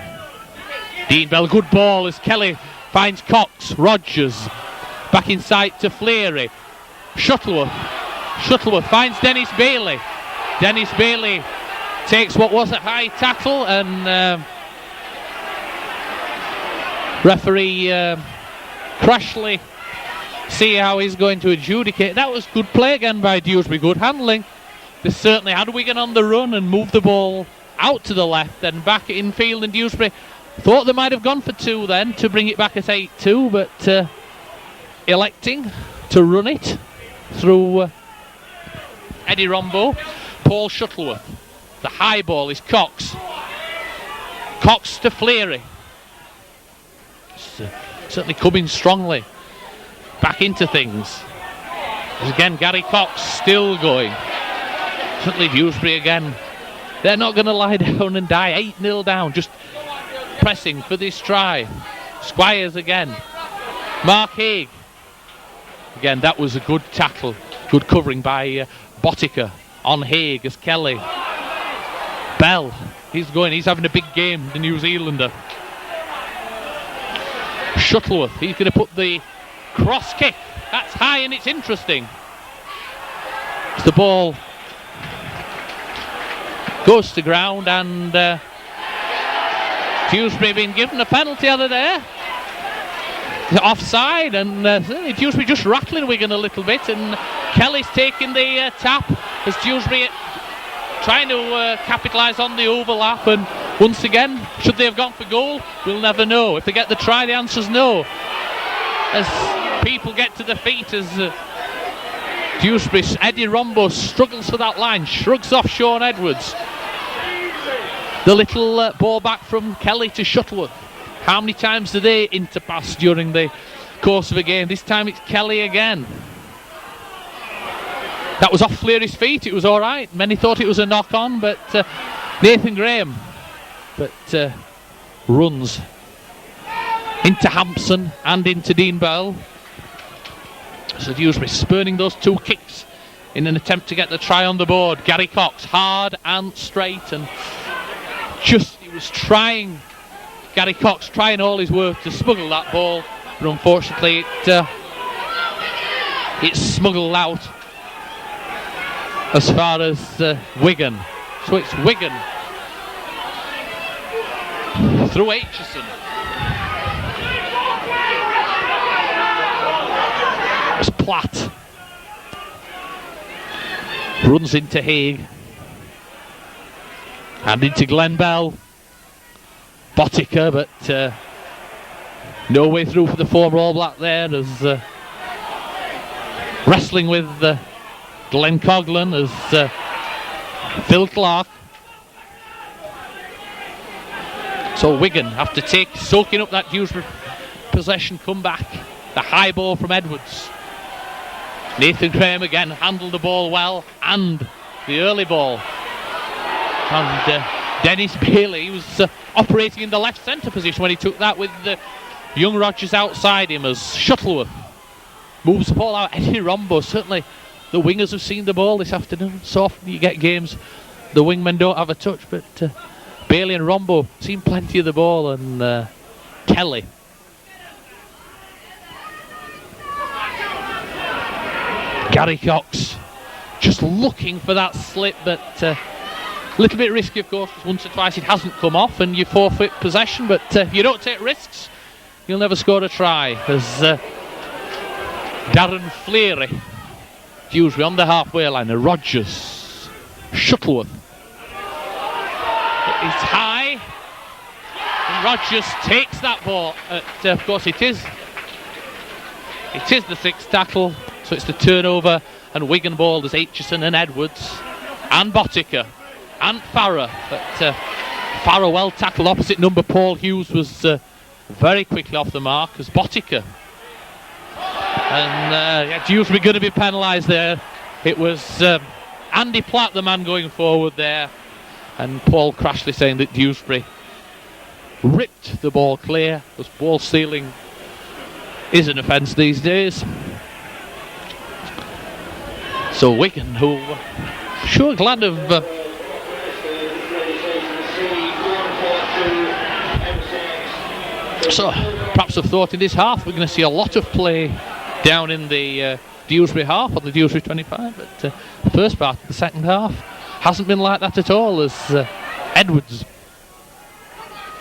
Dean Bell. Good ball as Kelly finds Cox. Rogers back inside to Fleary. Shuttleworth finds Dennis Bailey. Dennis Bailey takes what was a high tackle, and referee Crashley see how he's going to adjudicate. That was good play again by Dewsbury, good handling. They certainly had Wigan on the run and moved the ball out to the left, then back in field, and Dewsbury thought they might have gone for 2 then to bring it back at 8-2, but electing to run it through Eddie Rombo. Paul Shuttleworth. The high ball is Cox. Cox to Fleary. Certainly coming strongly back into things. As again, Gary Cox still going. Certainly Dewsbury again. They're not going to lie down and die. 8-0 down, just pressing for this try. Squires again. Mark Haig. Again, that was a good tackle. Good covering by Botica on Haig as Kelly. Bell, he's having a big game, the New Zealander. Shuttleworth, he's going to put the cross kick. That's high and it's interesting. As the ball goes to ground, and Dewsbury been given a penalty out of there. Offside, and Dewsbury just rattling Wigan a little bit, and Kelly's taking the tap as Dewsbury trying to capitalise on the overlap, and once again, should they have gone for goal? We'll never know. If they get the try, the answer's no. As people get to their feet, as Dewsbury, Eddie Rombo struggles for that line, shrugs off Sean Edwards. The little ball back from Kelly to Shuttleworth. How many times do they interpass during the course of a game? This time it's Kelly again. That was off Fleary's feet, it was alright. Many thought it was a knock-on, but Nathan Graham runs into Hampson and into Dean Bell. So Dewsbury spurning those 2 kicks in an attempt to get the try on the board. Gary Cox, hard and straight, and he was trying, Gary Cox trying all his work to smuggle that ball, but unfortunately it's smuggled out as far as Wigan. So it's Wigan through Aitchison. It's Platt. Runs into Haig. And into Glenn Bell. Botica, but no way through for the former All Black there, as wrestling with Glenn Coughlin as Phil Clark. So Wigan have to soaking up that Dewsbury possession, come back. The high ball from Edwards. Nathan Graham again handled the ball well, and the early ball. And Dennis Bailey, he was operating in the left centre position when he took that, with young Rogers outside him as Shuttleworth moves the ball out. Eddie Rombo, certainly the wingers have seen the ball this afternoon. So often you get games the wingmen don't have a touch, but Bailey and Rombo seen plenty of the ball, and Kelly Gary Cox just looking for that slip, but a little bit risky, of course. Once or twice it hasn't come off and you forfeit possession, but if you don't take risks, you'll never score a try. As Darren Fleary, Dewsbury on the halfway line, Rogers, Shuttleworth. It's high, and Rogers takes that ball. Of course it is the sixth tackle, so it's the turnover, and Wigan ball. There's Aitchison and Edwards and Botica and Farrer, but Farrer well tackled. Opposite number Paul Hughes was very quickly off the mark as Botica, and Dewsbury going to be penalised there. It was Andy Platt, the man going forward there, and Paul Crashley saying that Dewsbury ripped the ball clear, because ball stealing is an offence these days. So Wigan, who sure glad of so perhaps have thought in this half we're going to see a lot of play down in the Dewsbury half, or the Dewsbury 25, but the first part of the second half hasn't been like that at all, as Edwards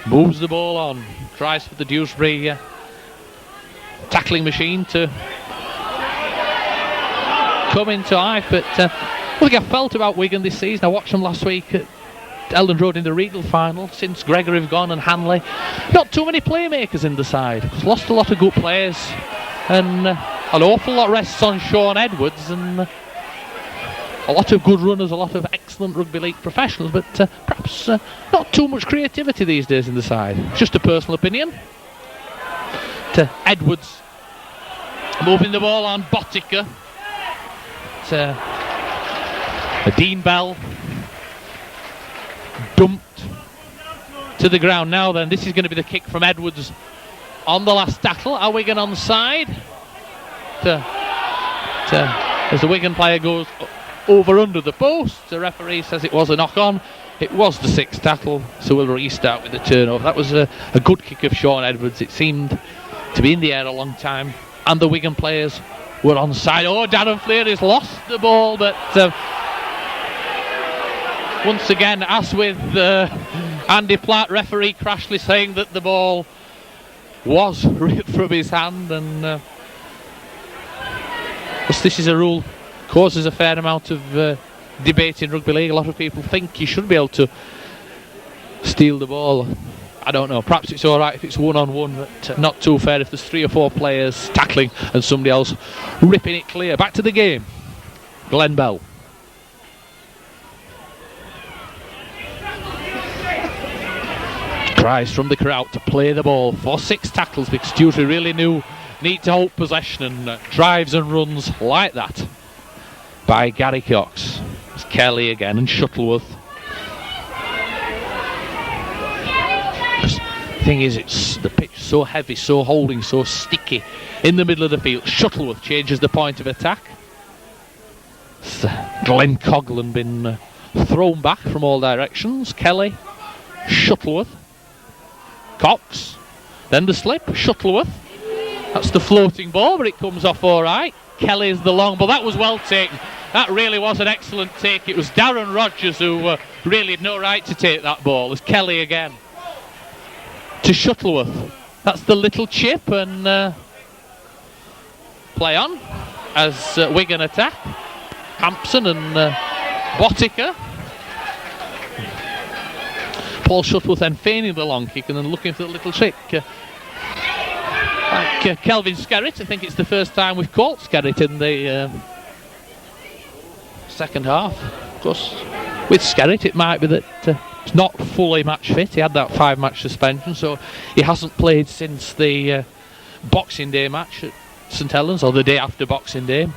moves the ball on, tries for the Dewsbury tackling machine to come into life, but one thing I felt about Wigan this season, I watched them last week at Elland Road in the Regal final, since Gregory have gone and Hanley, not too many playmakers in the side, lost a lot of good players, and an awful lot rests on Sean Edwards, and a lot of good runners, a lot of excellent rugby league professionals, but perhaps not too much creativity these days in the side. Just a personal opinion. To Edwards, moving the ball on, Botica to Dean Bell, dumped to the ground. Now then, this is going to be the kick from Edwards on the last tackle. Are Wigan onside? As the Wigan player goes over under the post, the referee says it was a knock on. It was the sixth tackle, so we'll restart with the turnover. That was a good kick of Sean Edwards. It seemed to be in the air a long time, and the Wigan players were onside. Oh, Darren Fleary's lost the ball, but once again, as with Andy Platt, referee Crashley saying that the ball was ripped from his hand, and this is a rule causes a fair amount of debate in rugby league. A lot of people think you should be able to steal the ball. I don't know, perhaps it's alright if it's one-on-one, but not too fair if there's 3 or 4 players tackling and somebody else ripping it clear. Back to the game. Glenn Bell. Cries from the crowd to play the ball for 6 tackles, because Dewsbury really need to hold possession, and drives and runs like that by Gary Cox. It's Kelly again and Shuttleworth. The thing is, it's the pitch so heavy, so holding, so sticky in the middle of the field. Shuttleworth changes the point of attack. It's Glenn Coghlan been thrown back from all directions. Kelly, Shuttleworth, Cox, then the slip, Shuttleworth. That's the floating ball, but it comes off all right. Kelly's the long ball. That was well taken. That really was an excellent take. It was Darren Rogers who really had no right to take that ball. It's Kelly again to Shuttleworth. That's the little chip, and play on as Wigan attack. Hampson and Botica. Paul Shuttleworth then feigning the long kick and then looking for the little trick. Like Kelvin Skerritt, I think it's the first time we've caught Skerritt in the second half. Of course, with Skerritt it might be that he's not fully match fit. He had that 5-match suspension, so he hasn't played since the Boxing Day match at St Helens, or the day after Boxing Day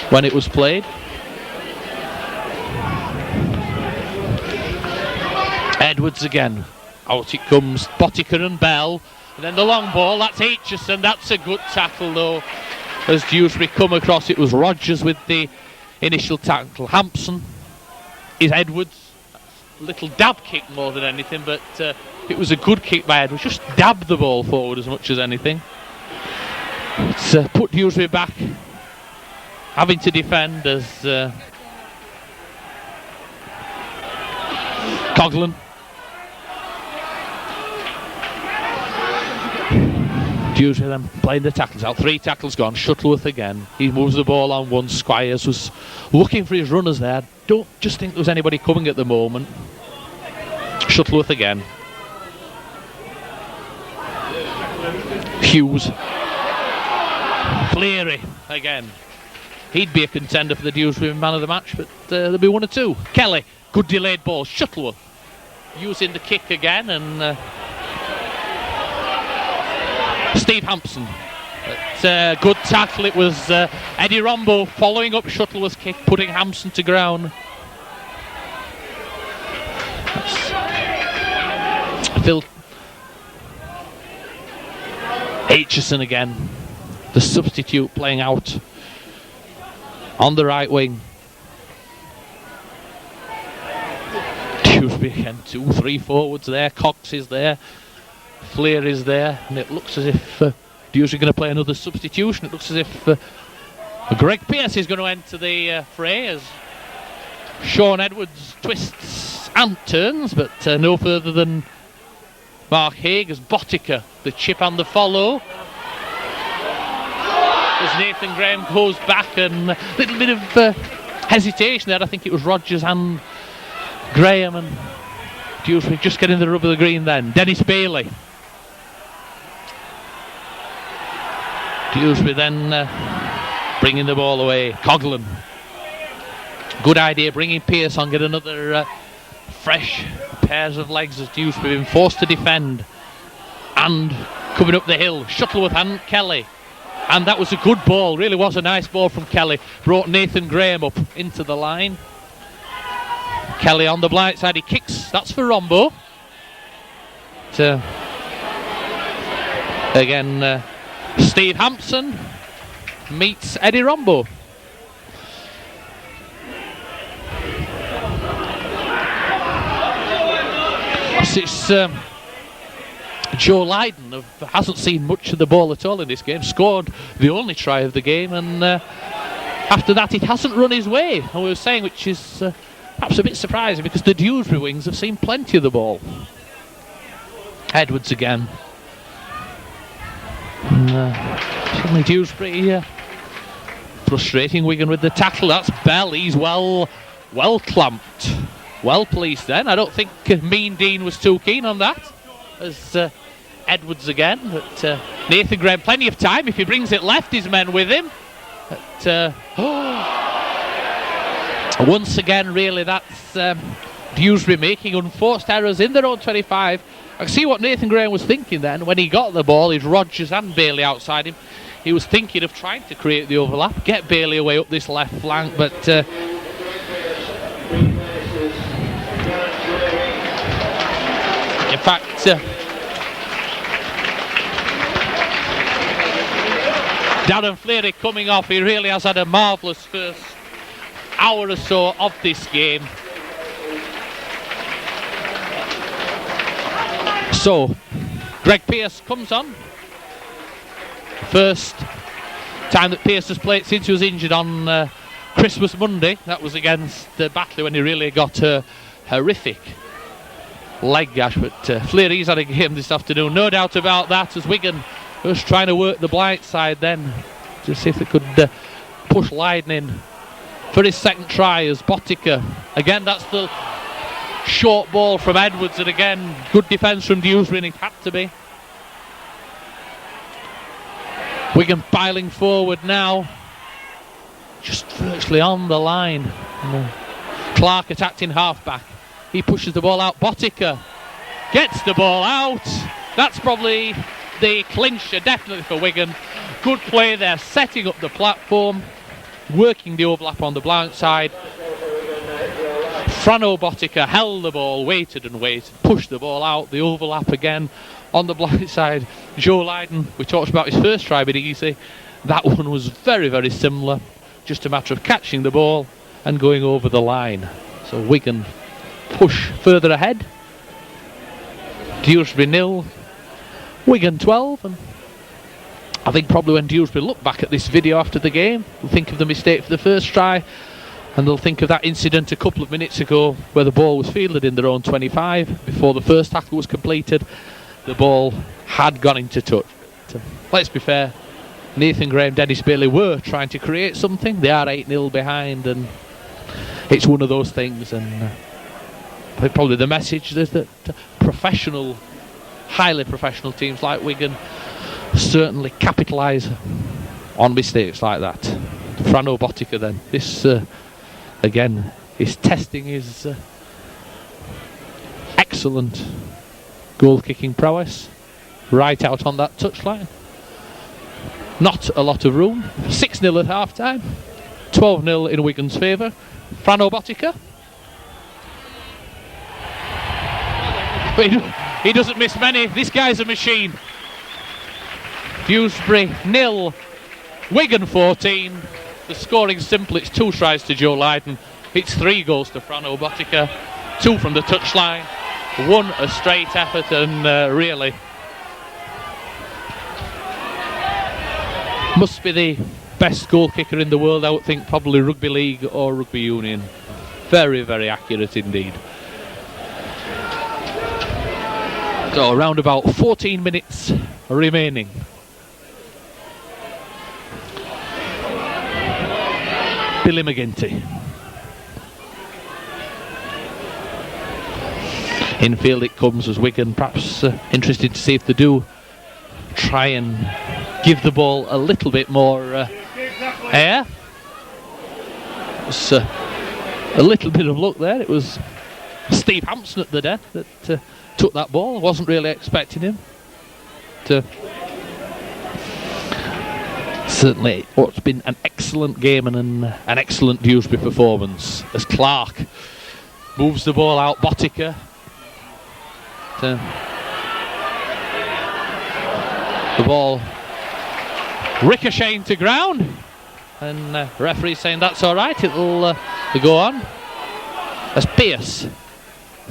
when it was played. Edwards again, out it comes Botica and Bell, and then the long ball, that's Aitchison. That's a good tackle though, as Dewsbury come across. It was Rogers with the initial tackle. Hampson is Edwards. Little dab kick more than anything, but it was a good kick by Edwards. Just dabbed the ball forward as much as anything. It's put Dewsbury back having to defend as Coughlin. Dewsbury then playing the tackles out. 3 tackles gone. Shuttleworth again. He moves the ball on one. Squires was looking for his runners there. Don't just think there was anybody coming at the moment. Shuttleworth again. Hughes. Cleary again. He'd be a contender for the Dewsbury man of the match, but there'll be 1 or 2. Kelly. Good delayed ball. Shuttleworth using the kick again, and Steve Hampson. But, good tackle. It was Eddie Rombo following up Shuttleworth's kick, putting Hampson to ground. Phil Aitchison again, the substitute, playing out on the right wing. Dewsbury again, 2, 3 forwards there. Cox is there, Flair is there, and it looks as if Dewsbury are going to play another substitution. It looks as if Greg Pearce is going to enter the fray as Sean Edwards twists and turns, but no further than Mark Haig as Botica, the chip and the follow. As Nathan Graham goes back, and a little bit of hesitation there. I think it was Rogers and Graham, and Dewsbury just getting the rub of the green then. Dennis Bailey. Dewsbury then bringing the ball away. Coughlin. Good idea bringing Pearce on, get another fresh pairs of legs as Dewsbury been forced to defend. And coming up the hill, Shuttleworth and Kelly. And that was a good ball, really was a nice ball from Kelly. Brought Nathan Graham up into the line. Kelly on the blind side, he kicks, that's for Rombo. Again, Steve Hampson meets Eddie Rombo. It's Joe Lydon hasn't seen much of the ball at all in this game. Scored the only try of the game, and after that it hasn't run his way. And we were saying, which is perhaps a bit surprising, because the Dewsbury wings have seen plenty of the ball. Edwards again. Certainly Dewsbury frustrating Wigan with the tackle. That's Bell. He's well clamped. Well policed then. I don't think Mean Dean was too keen on that. As Edwards again. But Nathan Graham, plenty of time if he brings it left, his men with him. But, once again, really, that's Dewsbury making unforced errors in their own 25. I can see what Nathan Graham was thinking then when he got the ball. He's Rogers and Bailey outside him. He was thinking of trying to create the overlap, get Bailey away up this left flank, but in fact, Darren Fleary coming off, he really has had a marvellous first hour or so of this game. So, Greg Pearce comes on. First time that Pearce has played since he was injured on Christmas Monday. That was against Batley when he really got a horrific leg gash. But Fleary's had a game this afternoon, no doubt about that, as Wigan was trying to work the blind side then to see if they could push Lydon in for his second try as Botica. Again, that's the short ball from Edwards, and again, good defence from Dewsbury, and it had to be. Wigan piling forward now, just virtually on the line. Clark attacked in half-back. He pushes the ball out. Botica gets the ball out. That's probably the clincher, definitely for Wigan. Good play there, setting up the platform, working the overlap on the blind side. Frano Botica held the ball, waited and waited, pushed the ball out, the overlap again on the blind side. Joe Lydon, we talked about his first try, but easy. That one was very, very similar. Just a matter of catching the ball and going over the line. So Wigan push further ahead. Dewsbury 0, Wigan 12, and I think probably when Dewsbury look back at this video after the game, they'll think of the mistake for the first try, and they'll think of that incident a couple of minutes ago where the ball was fielded in their own 25 before the first tackle was completed. The ball had gone into touch. Let's be fair, Nathan Graham, Dennis Bailey were trying to create something. They are 8-0 behind, and it's one of those things. And I think probably the message is that professional, highly professional teams like Wigan certainly capitalise on mistakes like that. Frano Botica then, this again is testing his excellent goal-kicking prowess right out on that touchline. Not a lot of room. 6-0 at half-time, 12-0 in Wigan's favour. Frano Botica. He doesn't miss many. This guy's a machine. Dewsbury 0, Wigan 14. The scoring's simple. It's 2 tries to Joe Lydon. It's 3 goals to Frano Botica. 2 from the touchline. 1 a straight effort, and really must be the best goal kicker in the world. I would think probably rugby league or rugby union. Very, very accurate indeed. So around about 14 minutes remaining. Billy McGinty. Infield it comes as Wigan, perhaps interested to see if they do try and give the ball a little bit more air. It was a little bit of luck there. It was Steve Hampson at the death that took that ball. I wasn't really expecting him to. Certainly what's been an excellent game and an excellent Dewsbury performance as Clark moves the ball out. Botica the ball ricocheting to ground, and referee saying that's alright, it'll go on as Pearce,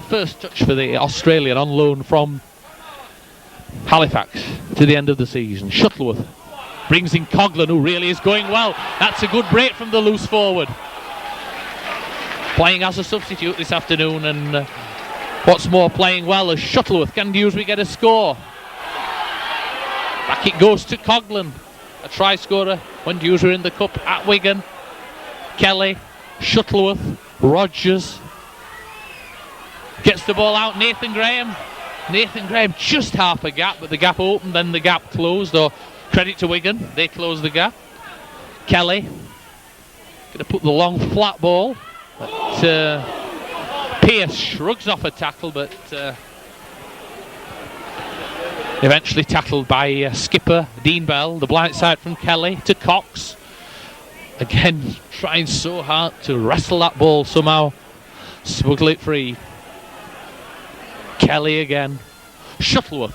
first touch for the Australian on loan from Halifax to the end of the season. Shuttleworth brings in Coughlin, who really is going well. That's a good break from the loose forward. Playing as a substitute this afternoon, and what's more, playing well as Shuttleworth. Can Dewsbury get a score? Back it goes to Coughlin, a try scorer when Dewsbury in the cup at Wigan. Kelly, Shuttleworth, Rogers. Gets the ball out, Nathan Graham. Nathan Graham just half a gap, but the gap opened, then the gap closed, or credit to Wigan, they closed the gap. Kelly going to put the long flat ball, but Pearce shrugs off a tackle, but eventually tackled by skipper Dean Bell. The blind side from Kelly to Cox. Again, trying so hard to wrestle that ball somehow, smuggle it free. Kelly again. Shuttleworth.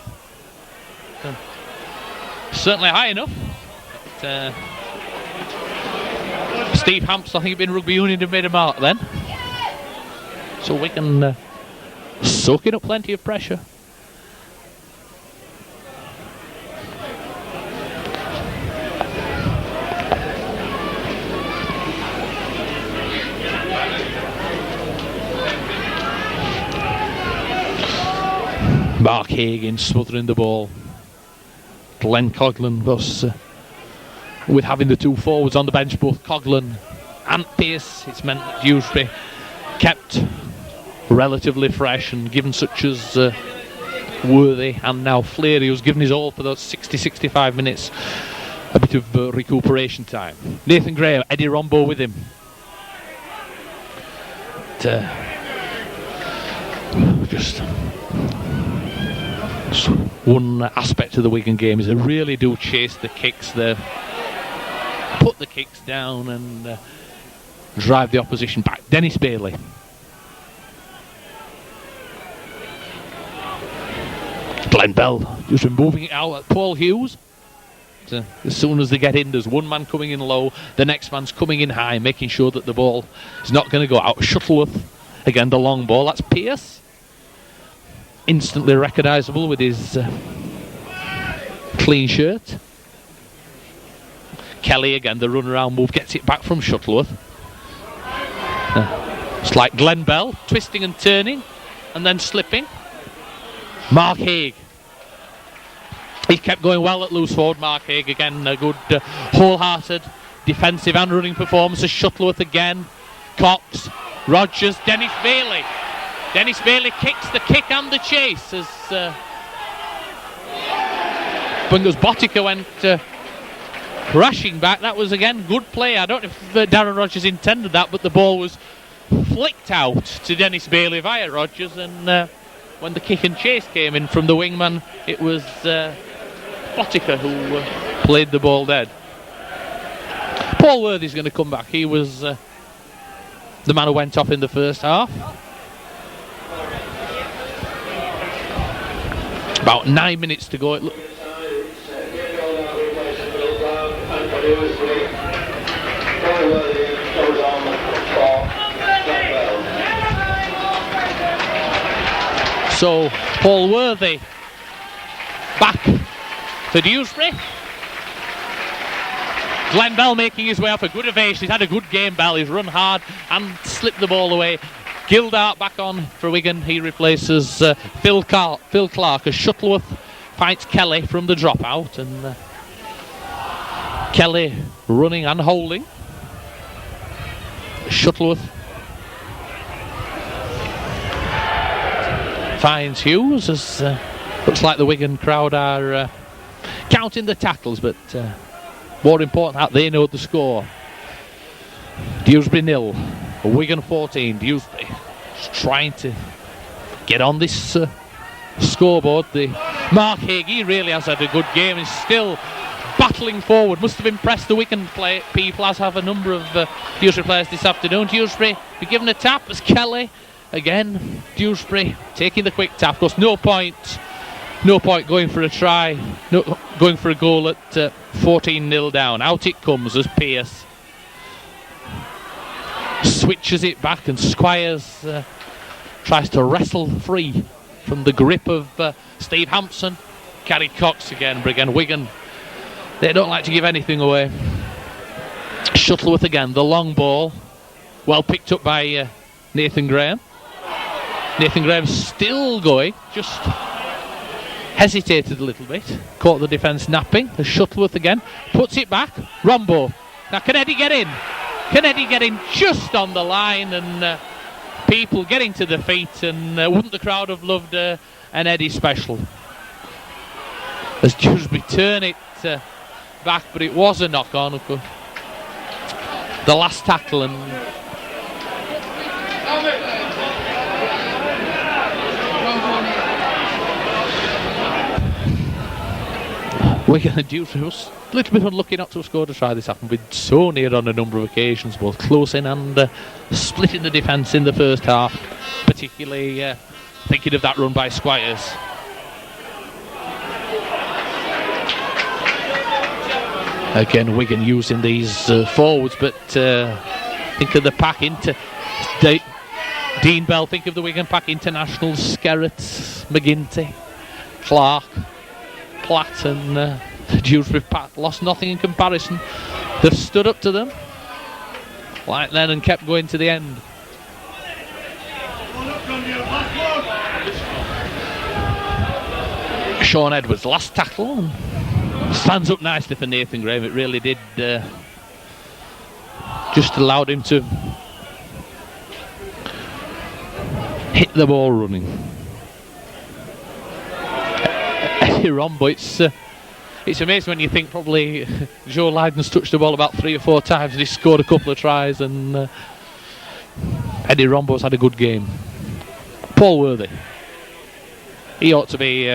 Certainly high enough. But, Steve Hampson, I think, had been rugby union and made a mark then. So Wigan soaking up plenty of pressure. Mark Hagan smothering the ball. Glenn Coughlin was, with having the 2 forwards on the bench, both Coughlin and Pearce, it's meant that Dewsbury kept relatively fresh, and given such as Worthy and now Fleary, who's given his all for those 60-65 minutes, a bit of recuperation time. Nathan Graham, Eddie Rombo with him. Just one aspect of the Wigan game is they really do chase the kicks. They put the kicks down and drive the opposition back. Dennis Bailey. Glenn Bell just moving it out at Paul Hughes. As soon as they get in, there's one man coming in low, the next man's coming in high, making sure that the ball is not going to go out. Shuttleworth, again the long ball, that's Pearce. Instantly recognisable with his clean shirt. Kelly again, the run around move, gets it back from Shuttleworth. It's like Glenn Bell, twisting and turning and then slipping. Mark Haig. He kept going well at loose forward. Mark Haig again, a good wholehearted defensive and running performance. Shuttleworth again. Cox, Rogers, Dennis Bailey. Dennis Bailey kicks the kick and the chase as Bungus Botica went crashing back. That was again good play. I don't know if Darren Rogers intended that, but the ball was flicked out to Dennis Bailey via Rogers, and when the kick and chase came in from the wingman, it was Botica who played the ball dead. Paul Worthy's going to come back. He was the man who went off in the first half. About 9 minutes to go. So Paul Worthy back to Dewsbury. Glenn Bell making his way off a good ovation. He's had a good game, Bell. He's run hard and slipped the ball away. Gildart back on for Wigan. He replaces Phil Clark as Shuttleworth fights Kelly from the dropout, and Kelly running and holding. Shuttleworth finds Hughes as looks like the Wigan crowd are counting the tackles, but more important that they know the score. Dewsbury 0, Wigan 14. Dewsbury trying to get on this scoreboard. The Mark Haig, he really has had a good game. He's still battling forward. Must have impressed the Wigan people, as have a number of Dewsbury players this afternoon. Dewsbury be given a tap as Kelly again. Dewsbury taking the quick tap. Of course, no point going for a try, going for a goal at 14-0 down. Out it comes as Pearce switches it back, and Squires tries to wrestle free from the grip of Steve Hampson. Gary Cox again, but again Wigan, they don't like to give anything away. Shuttleworth again, the long ball, well picked up by Nathan Graham. Nathan Graham still going, just hesitated a little bit, caught the defence napping. The Shuttleworth again, puts it back. Rombo. Now can Eddie get in? Can Eddie get in just on the line, and people getting to the feet, and wouldn't the crowd have loved an Eddie special? As Dewsbury turn it back, but it was a knock on, of course. The last tackle, and Wigan and Dewsbury was a little bit unlucky not to have scored a try this happened. Been so near on a number of occasions, both close in and splitting the defence in the first half, particularly thinking of that run by Squires. Again, Wigan using these forwards, but think of the pack into Dean Bell, think of the Wigan pack internationals: Skerrett, McGinty, Clark, Platt, and the Dewsbury pack lost nothing in comparison. They've stood up to them like then and kept going to the end. Sean Edwards, last tackle, and stands up nicely for Nathan Graham. It really did just allowed him to hit the ball running. Eddie Rombo, it's amazing when you think probably Joe Lydon's touched the ball about 3 or 4 times and he's scored a couple of tries, and Eddie Rombo's had a good game. Paul Worthy, he ought to be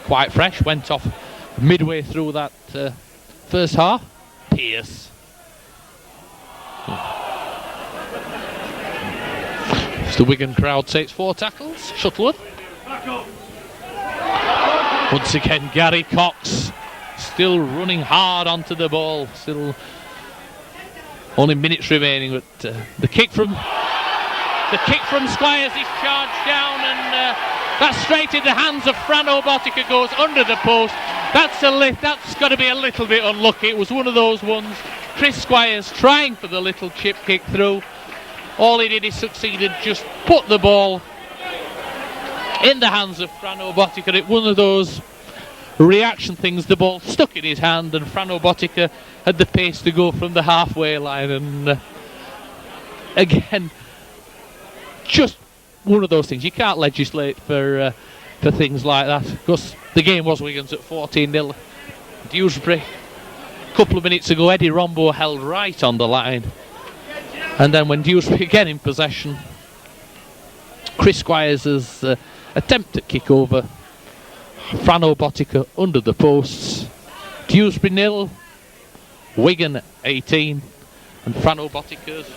quite fresh, went off midway through that first half. Pearce, as the Wigan crowd takes 4 tackles. Shuttleworth, once again Gary Cox still running hard onto the ball, still only minutes remaining, but the kick from Squires is charged down, and that's straight in the hands of Frano Botica, goes under the post. That's got to be a little bit unlucky. It was one of those ones. Chris Squires trying for the little chip kick through. All he did is succeeded, just put the ball in the hands of Frano Botica. It one of those reaction things. The ball stuck in his hand, and Frano Botica had the pace to go from the halfway line. And again, just one of those things. You can't legislate for things like that, because the game was Wigan's at 14-0. Dewsbury, a couple of minutes ago, Eddie Rombo held right on the line. And then when Dewsbury again in possession, Chris Squires' attempt at kick over, Frano Botica under the posts. Dewsbury 0, Wigan 18, and Frano Botica's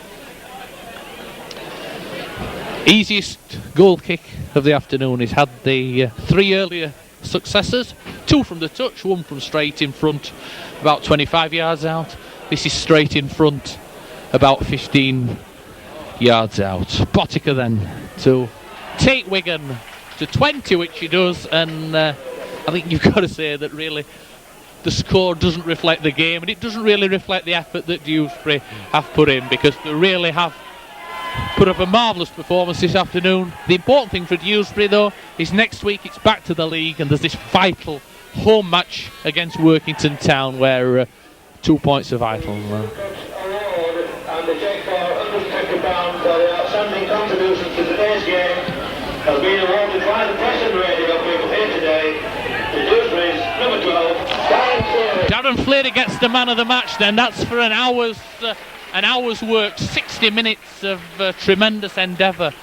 easiest goal kick of the afternoon. He's had the 3 earlier successes, 2 from the touch, 1 from straight in front, about 25 yards out. This is straight in front, about 15 yards out. Botica then to take Wigan to 20, which he does, and I think you've got to say that really the score doesn't reflect the game, and it doesn't really reflect the effort that Dewsbury have put in, because they really have put up a marvellous performance this afternoon. The important thing for Dewsbury though is next week it's back to the league, and there's this vital home match against Workington Town where 2 points are vital. And the check for £150 for the outstanding contribution to today's game has been awarded by the press and radio people here today to Dewsbury's number 12, Darren Flair gets the man of the match then. That's for an hour's work, 60 minutes of tremendous endeavour,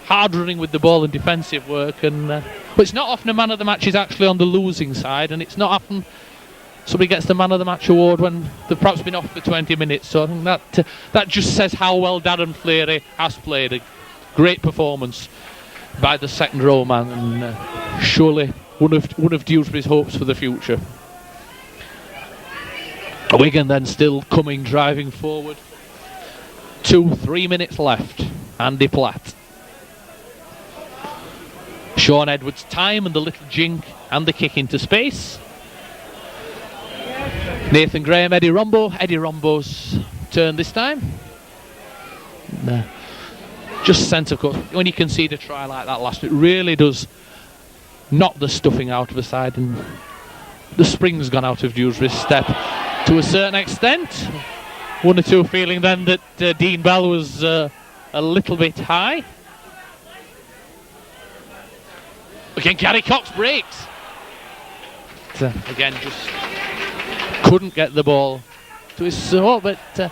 hard running with the ball and defensive work. And but it's not often a man of the match is actually on the losing side, and it's not often somebody gets the man of the match award when they've perhaps been off for 20 minutes. So I think that just says how well Darren Fleary has played. A great performance by the second row man, and surely one of Dewsbury's hopes for the future. Wigan then still coming, driving forward. 2-3 minutes left. Andy Platt. Sean Edwards' time and the little jink and the kick into space. Nathan Graham, Eddie Rombo. Eddie Rombo's turn this time. Just sense, of course, when you concede a try like that last, it really does knock the stuffing out of a side, and the spring's gone out of Dewsbury's step to a certain extent. One or two feeling then that Dean Bell was a little bit high. Again, Gary Cox breaks. Again, just couldn't get the ball to his soul, but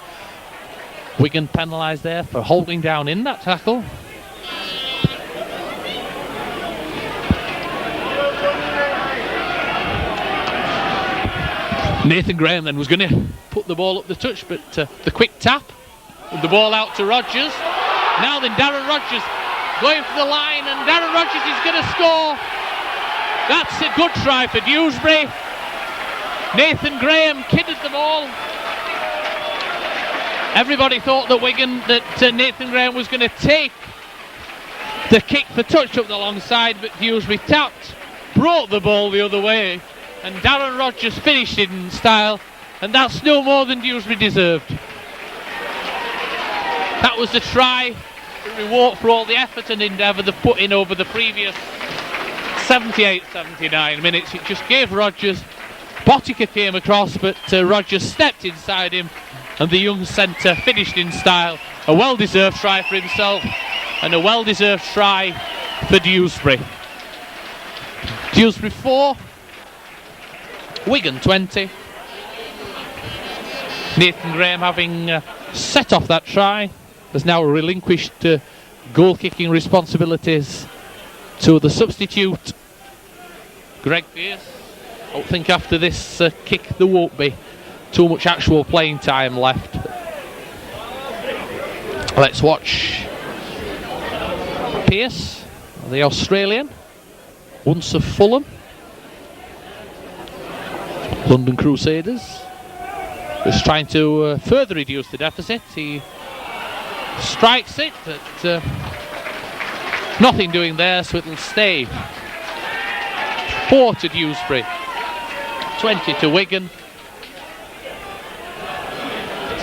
Wigan penalised there for holding down in that tackle. Nathan Graham then was going to put the ball up the touch, but the quick tap with the ball out to Rogers. Now then, Darren Rogers going for the line, and Darren Rogers is going to score. That's a good try for Dewsbury. Nathan Graham kidded them all. Everybody thought that Nathan Graham was going to take the kick for touch up the long side, but Dewsbury tapped, brought the ball the other way, and Darren Rogers finished it in style, and that's no more than Dewsbury deserved. That was the try, the reward for all the effort and endeavour they've put in over the previous 78-79 minutes. It just gave Rogers. Botica came across, but Rogers stepped inside him, and the young centre finished in style. A well-deserved try for himself, and a well-deserved try for Dewsbury. Dewsbury 4, Wigan 20. Nathan Graham, having set off that try, has now relinquished goal-kicking responsibilities to the substitute, Greg Pearce. I don't think after this kick there won't be too much actual playing time left. Let's watch Pearce, the Australian, once of Fulham, London Crusaders, is trying to further reduce the deficit. He strikes it, but nothing doing there, so it'll stay 4 to Dewsbury. 20 to Wigan.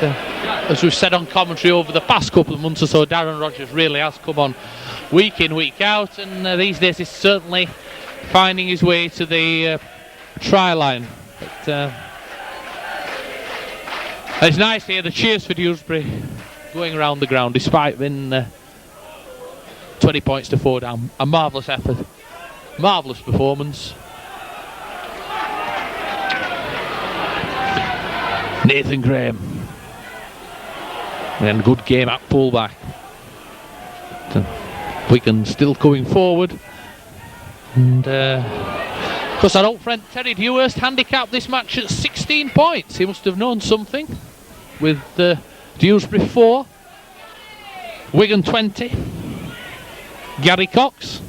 As we've said on commentary over the past couple of months or so, Darren Rogers really has come on week in, week out, and these days he's certainly finding his way to the try line. But, it's nice to hear the cheers for Dewsbury going around the ground despite being 20 points to 4 down. A marvellous effort, marvellous performance. Nathan Graham, and good game at fullback. Wigan still coming forward, and of course our old friend Terry Dewhurst handicapped this match at 16 points. He must have known something with Dewsbury 4, Wigan 20. Gary Cox,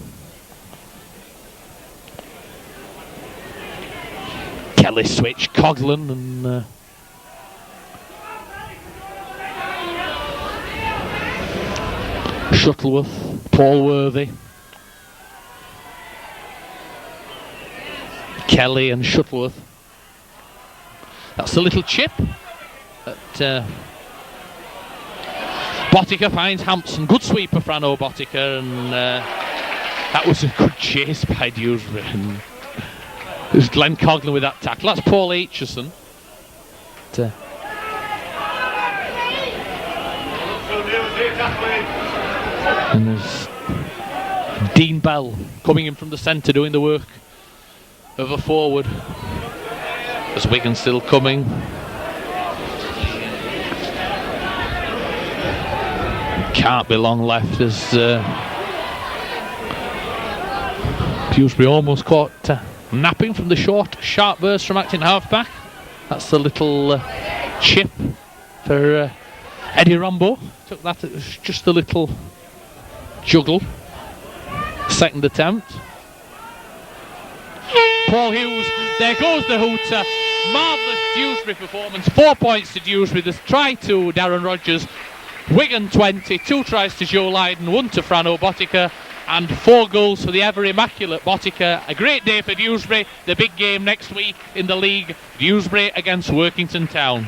Kelly Switch, Coghlan, and Shuttleworth, Paul Worthy, Kelly and Shuttleworth. That's the little chip that Botica finds Hampson. Good sweeper, Frano Botica, and that was a good chase by Dewsbury. And it was Glenn Coghlan with that tackle. That's Paul Aitchison. And there's Dean Bell coming in from the centre doing the work of a forward. As Wigan still coming. Can't be long left as Dewsbury almost caught napping from the short, sharp burst from acting halfback. That's the little chip for Eddie Rambo. Took that, it was just a little juggle. Second attempt. Paul Hughes, there goes the hooter. Marvellous Dewsbury performance. 4 points to Dewsbury. The try to Darren Rogers. Wigan 20, 2 tries to Joe Lydon, 1 to Frano Botica, and 4 goals for the ever immaculate Botica. A great day for Dewsbury. The big game next week in the league, Dewsbury against Workington Town.